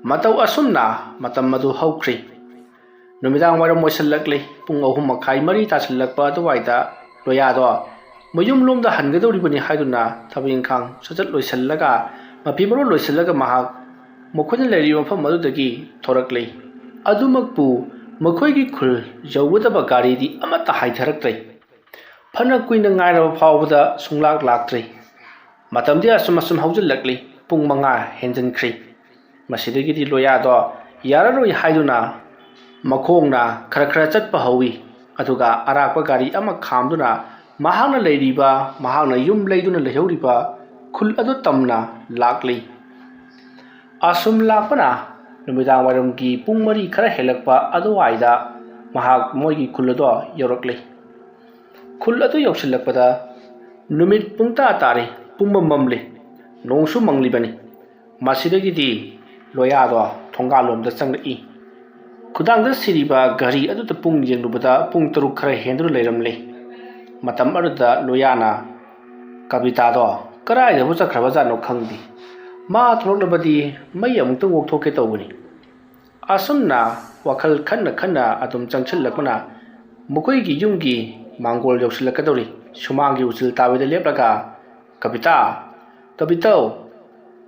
ꯃꯇꯧ ꯑꯁꯨꯝꯅ ꯃꯇꯝ ꯑꯗꯨ ꯍꯧꯈ꯭ꯔꯤ ꯅꯨꯃꯤꯗꯥꯡ ꯋꯥꯏꯔꯝ ꯑꯣꯏꯁꯜꯂꯛꯂꯤ ꯄꯨꯡ 3:30 ꯇꯥꯁꯤꯜꯂꯛꯄ ꯑꯗꯨꯋꯥꯏꯗ ꯂꯣꯌꯥꯗꯣ ꯃꯌꯨꯝ ꯂꯣꯝꯗ ꯍꯟꯒꯗꯧꯔꯤꯕꯅꯤ ꯍꯥꯏꯗꯨꯅ ꯊꯕꯛ ꯏꯪꯈꯥꯡ ꯁꯠ ꯂꯣꯏꯁꯤꯜꯂꯒ ꯃꯐꯤ ꯃꯔꯣꯜ ꯂꯣꯏꯁꯤꯜꯂꯒ ꯃꯍꯥꯛ ꯃꯈꯣꯏꯅ ꯂꯩꯔꯤꯕ ꯃꯐꯝ ꯑꯗꯨꯗꯒꯤ ꯊꯣꯔꯛꯂꯤ ꯑꯗꯨꯃꯛꯄꯨ ꯃꯈꯣꯏꯒꯤ ꯈꯨꯜ ꯌꯧꯒꯗꯕ ꯒꯥꯔꯤꯗꯤ ꯑꯃꯠꯇ ꯍꯥꯏꯊꯔꯛꯇ꯭ꯔꯦ ꯐꯅ ꯀꯨꯏꯅ ꯉꯥꯏꯔꯕ ꯐꯥꯎꯕꯗ ꯁꯨꯡꯂꯥꯛ ꯂꯥꯛꯇ꯭ꯔꯤ ꯃꯇꯝꯗꯤ ꯑꯁꯨꯝ ꯍꯧꯖꯤꯜꯂꯛꯂꯤ ꯄꯨꯡ 5 ꯍꯦꯟꯖꯤꯟꯈ꯭ꯔꯤ ꯃꯁꯤꯗꯒꯤꯗꯤ ꯂꯣꯌꯥꯗꯣ ꯌꯥꯔꯔꯣꯏ ꯍꯥꯏꯗꯨꯅ ꯃꯈꯣꯡꯅ ꯈꯔ ꯆꯠꯄ ꯍꯧꯏ ꯑꯗꯨꯒ ꯑꯔꯥꯛꯄ ꯒꯥꯔꯤ ꯑꯃ ꯈꯥꯝꯗꯨꯅ ꯃꯍꯥꯛꯅ ꯂꯩꯔꯤꯕ ꯃꯍꯥꯛꯅ ꯌꯨꯝ ꯂꯩꯗꯨꯅ ꯂꯩꯍꯧꯔꯤꯕ ꯈꯨꯜ ꯑꯗꯨ ꯇꯝꯅ ꯂꯥꯛꯂꯤ ꯑꯁꯨꯝ ꯂꯥꯛꯄꯅ ꯅꯨꯃꯤꯗꯥꯡ ꯋꯥꯏꯔꯝꯒꯤ ꯄꯨꯡ 4 ꯈꯔ ꯍꯦꯜꯂꯛꯄ ꯑꯗꯨꯋꯥꯏꯗ ꯃꯍꯥꯛ ꯃꯣꯏꯒꯤ ꯈꯨꯜ ꯑꯗꯨ ꯌꯧꯔꯛꯂꯤ ꯈꯨꯜ ꯑꯗꯨ ꯌꯧꯁꯤꯜꯂꯛꯄꯗ ꯅꯨꯃꯤꯠ ꯄꯨꯡꯇꯥ ꯇꯥꯔꯤ ꯄꯨꯡꯃꯝ ꯃꯝꯂꯤ ꯅꯣꯡꯁꯨ ꯃꯪꯂꯤꯕꯅꯤ ꯃꯁꯤꯗꯒꯤꯗꯤ ꯂꯣꯌꯥꯗꯣ ꯊꯣꯡꯒꯥꯜꯂꯣꯝꯗ ꯆꯪꯂꯛꯏ ꯈꯨꯗꯥꯡꯗ ꯁꯤꯔꯤꯕ ꯒꯥꯔꯤ ꯑꯗꯨꯗ ꯄꯨꯡ ꯌꯦꯡꯂꯨꯕꯗ ꯄꯨꯡ 6 ꯈꯔ ꯍꯦꯟꯗꯨꯅ ꯂꯩꯔꯝꯂꯤ ꯃꯇꯝ ꯑꯗꯨꯗ ꯂꯣꯌꯥꯅ ꯀꯕꯤꯇꯥꯗꯣ ꯀꯔꯥꯏꯗꯕꯨ ꯆꯠꯈ꯭ꯔꯕꯖꯥꯠꯅꯣ ꯈꯪꯗꯦ ꯃꯥ ꯊꯣꯛꯂꯛꯂꯕꯗꯤ ꯃꯩ ꯑꯃꯨꯛꯇ ꯉꯣꯛꯊꯣꯛꯀꯦ ꯇꯧꯕꯅꯤ ꯑꯁꯨꯝꯅ ꯋꯥꯈꯜ ꯈꯟꯅ ꯑꯗꯨꯝ ꯆꯪꯁꯤꯜꯂꯛꯄꯅ ꯃꯈꯣꯏꯒꯤ ꯌꯨꯝꯒꯤ ꯃꯥꯡꯒꯣꯜ ꯌꯧꯁꯤꯜꯂꯛꯀꯗꯧꯔꯤ ꯁꯨꯃꯥꯡꯒꯤ ꯎꯆꯤꯜ ꯇꯥꯕꯗ ꯂꯦꯞꯂꯒ ꯀꯕꯤꯇꯥꯎ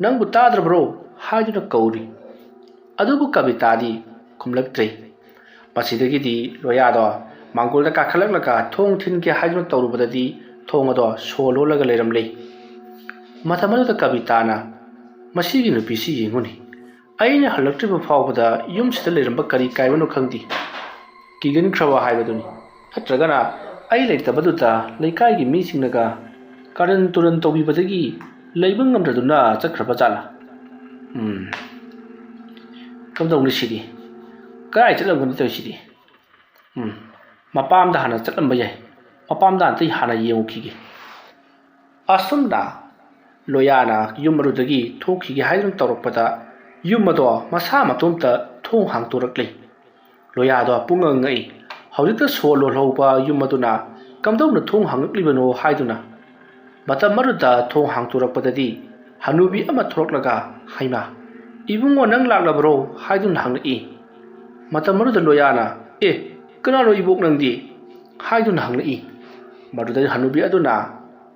ꯅꯪꯕꯨ ꯇꯥꯗ꯭ꯔꯕ꯭ꯔꯣ ꯍꯥꯏꯗꯨꯅ ꯀꯧꯔꯤ ꯑꯗꯨꯕꯨ ꯀꯕꯤꯇꯥꯗꯤ ꯈꯨꯝꯂꯛꯇ꯭ꯔꯦ ꯃꯁꯤꯗꯒꯤꯗꯤ ꯂꯣꯌꯥꯗꯣ ꯃꯥꯡꯒꯣꯜꯗ ꯀꯥꯈꯠꯂꯛꯂꯒ ꯊꯣꯡ ꯊꯤꯟꯒꯦ ꯍꯥꯏꯗꯨꯅ ꯇꯧꯔꯨꯕꯗꯗꯤ ꯊꯣꯡ ꯑꯗꯣ ꯁꯣ ꯂꯣꯜꯂꯒ ꯂꯩꯔꯝꯂꯤ ꯃꯇꯝ ꯑꯗꯨꯗ ꯀꯕꯤꯇꯥꯅ ꯃꯁꯤꯒꯤ ꯅꯨꯄꯤꯁꯤ ꯌꯦꯡꯉꯨꯅꯤ ꯑꯩꯅ ꯍꯜꯂꯛꯇ꯭ꯔꯤꯕ ꯐꯥꯎꯕꯗ ꯌꯨꯝꯁꯤꯗ ꯂꯩꯔꯝꯕ ꯀꯔꯤ ꯀꯥꯏꯕꯅꯣ ꯈꯪꯗꯦ ꯀꯤꯒꯟꯈ꯭ꯔꯕ ꯍꯥꯏꯕꯗꯨꯅꯤ ꯅꯠꯇ꯭ꯔꯒꯅ ꯑꯩ ꯂꯩꯇꯕꯗꯨꯗ ꯂꯩꯀꯥꯏꯒꯤ ꯃꯤꯁꯤꯡꯅꯒ ꯀꯔꯟ ꯇꯨꯔꯟ ꯇꯧꯕꯤꯕꯗꯒꯤ ꯂꯩꯕ ꯉꯝꯗ꯭ꯔꯗꯨꯅ ꯆꯠꯈ꯭ꯔꯕ ꯖꯥꯠꯂꯥ ꯀꯝꯗꯧꯅꯤ ꯁꯤꯗꯤ ꯀꯔꯥꯏ ꯆꯠꯂꯝꯒꯅꯤ ꯇꯧꯔꯤꯁꯤꯗꯤ ꯃꯄꯥꯝꯗ ꯍꯥꯟꯅ ꯆꯠꯂꯝꯕ ꯌꯥꯏ ꯃꯄꯥꯝꯗ ꯑꯝꯇ ꯍꯥꯟꯅ ꯌꯦꯡꯉꯨꯈꯤꯒꯦ ꯑꯁꯨꯝꯅ ꯂꯣꯌꯥꯅ ꯌꯨꯝ ꯑꯗꯨꯗꯒꯤ ꯊꯣꯛꯈꯤꯒꯦ ꯍꯥꯏꯗꯨꯅ ꯇꯧꯔꯛꯄꯗ ꯌꯨꯝ ꯑꯗꯣ ꯃꯁꯥ ꯃꯇꯣꯝꯇ ꯊꯣꯡ ꯍꯥꯡꯇꯣꯔꯛꯂꯤ ꯂꯣꯌꯥꯗꯣ ꯄꯨꯡꯉꯛ ꯉꯛꯏ ꯍꯧꯖꯤꯛꯇ ꯁꯣ ꯂꯣꯜꯍꯧꯕ ꯌꯨꯝ ꯑꯗꯨꯅ ꯀꯝꯗꯧꯅ ꯊꯣꯡ ꯍꯥꯡꯉꯛꯂꯤꯕꯅꯣ ꯍꯥꯏꯗꯨꯅ ꯃꯇꯝ ꯑꯗꯨꯗ ꯊꯣꯡ ꯍꯥꯡꯇꯣꯔꯛꯄꯗꯗꯤ ꯍꯅꯨꯕꯤ ꯑꯃ ꯊꯣꯔꯛꯂꯒ ꯍꯩꯃꯥ ꯏꯕꯨꯡꯉꯣ ꯅꯪ ꯂꯥꯛꯂꯕ꯭ꯔꯣ ꯍꯥꯏꯗꯨꯅ ꯍꯪꯂꯛꯏ ꯃꯇꯝ ꯑꯗꯨꯗ ꯂꯣꯌꯥꯅ ꯀꯅꯥꯅꯣ ꯏꯕꯣꯛ ꯅꯪꯗꯤ ꯍꯥꯏꯗꯨꯅ ꯍꯪꯂꯛꯏ ꯃꯗꯨꯗ ꯍꯅꯨꯕꯤ ꯑꯗꯨꯅ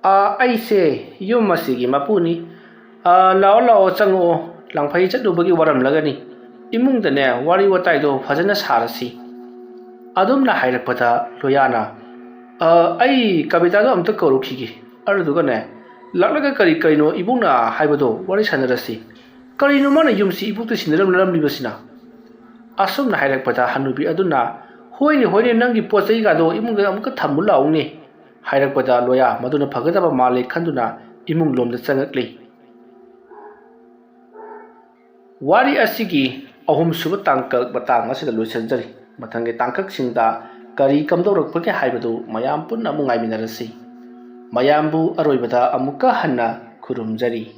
ꯑꯩꯁꯦ ꯌꯨꯝ ꯑꯁꯤꯒꯤ ꯃꯄꯨꯅꯤ ꯂꯥꯛꯑꯣ ꯆꯪꯉꯛꯑꯣ ꯂꯪꯐꯩ ꯆꯠꯂꯨꯕꯒꯤ ꯋꯥꯔꯝꯂꯒꯅꯤ ꯏꯃꯨꯡꯗꯅꯦ ꯋꯥꯔꯤ ꯋꯥꯇꯥꯏꯗꯣ ꯐꯖꯅ ꯁꯥꯔꯁꯤ ꯑꯗꯨꯝꯅ ꯍꯥꯏꯔꯛꯄꯗ ꯂꯣꯌꯥꯅ ꯑꯩ ꯀꯕꯤꯇꯥꯗꯣ ꯑꯝꯇ ꯀꯧꯔꯨꯈꯤꯒꯦ ꯑꯗꯨꯗꯨꯒꯅꯦ ꯂꯥꯛꯂꯒ ꯀꯔꯤꯅꯣ ꯏꯕꯣꯛꯅ ꯍꯥꯏꯕꯗꯣ ꯋꯥꯔꯤ ꯁꯥꯟꯅꯔꯁꯤ ꯀꯔꯤꯅꯣ ꯃꯥꯅ ꯌꯨꯝꯁꯤ ꯏꯕꯣꯛꯇ ꯁꯤꯟꯅꯔꯝꯂꯤꯕꯁꯤꯅ ꯑꯁꯨꯝꯅ ꯍꯥꯏꯔꯛꯄꯗ ꯍꯅꯨꯕꯤ ꯑꯗꯨꯅ ꯍꯣꯏꯅꯦ ꯅꯪꯒꯤ ꯄꯣꯠ ꯆꯩꯒꯗꯣ ꯏꯃꯨꯡꯗ ꯑꯃꯨꯛꯀ ꯊꯝꯃꯨ ꯂꯥꯛꯎꯅꯦ ꯍꯥꯏꯔꯛꯄꯗ ꯂꯣꯌꯥ ꯃꯗꯨꯅ ꯐꯒꯗꯕ ꯃꯥꯜꯂꯦ ꯈꯟꯗꯨꯅ ꯏꯃꯨꯡ ꯂꯣꯝꯗ ꯆꯪꯉꯛꯂꯤ ꯋꯥꯔꯤ ꯑꯁꯤꯒꯤ ꯑꯍꯨꯝꯁꯨꯕ ꯇꯥꯡꯀꯛ ꯃꯇꯥꯡ ꯑꯁꯤꯗ ꯂꯣꯏꯁꯤꯟꯖꯔꯤ ꯃꯊꯪꯒꯤ ꯇꯥꯡꯀꯛꯁꯤꯡꯗ ꯀꯔꯤ ꯀꯝꯗꯧꯔꯛꯄꯒꯦ ꯍꯥꯏꯕꯗꯨ ꯃꯌꯥꯝ ꯄꯨꯟꯅ ꯑꯃꯨꯛ ꯉꯥꯏꯃꯤꯟꯅꯔꯁꯤ ꯃꯌꯥꯝꯕꯨ ꯑꯔꯣꯏꯕꯗ ꯑꯃꯨꯛꯀ ꯍꯟꯅ ꯈꯨꯔꯨꯝꯖꯔꯤ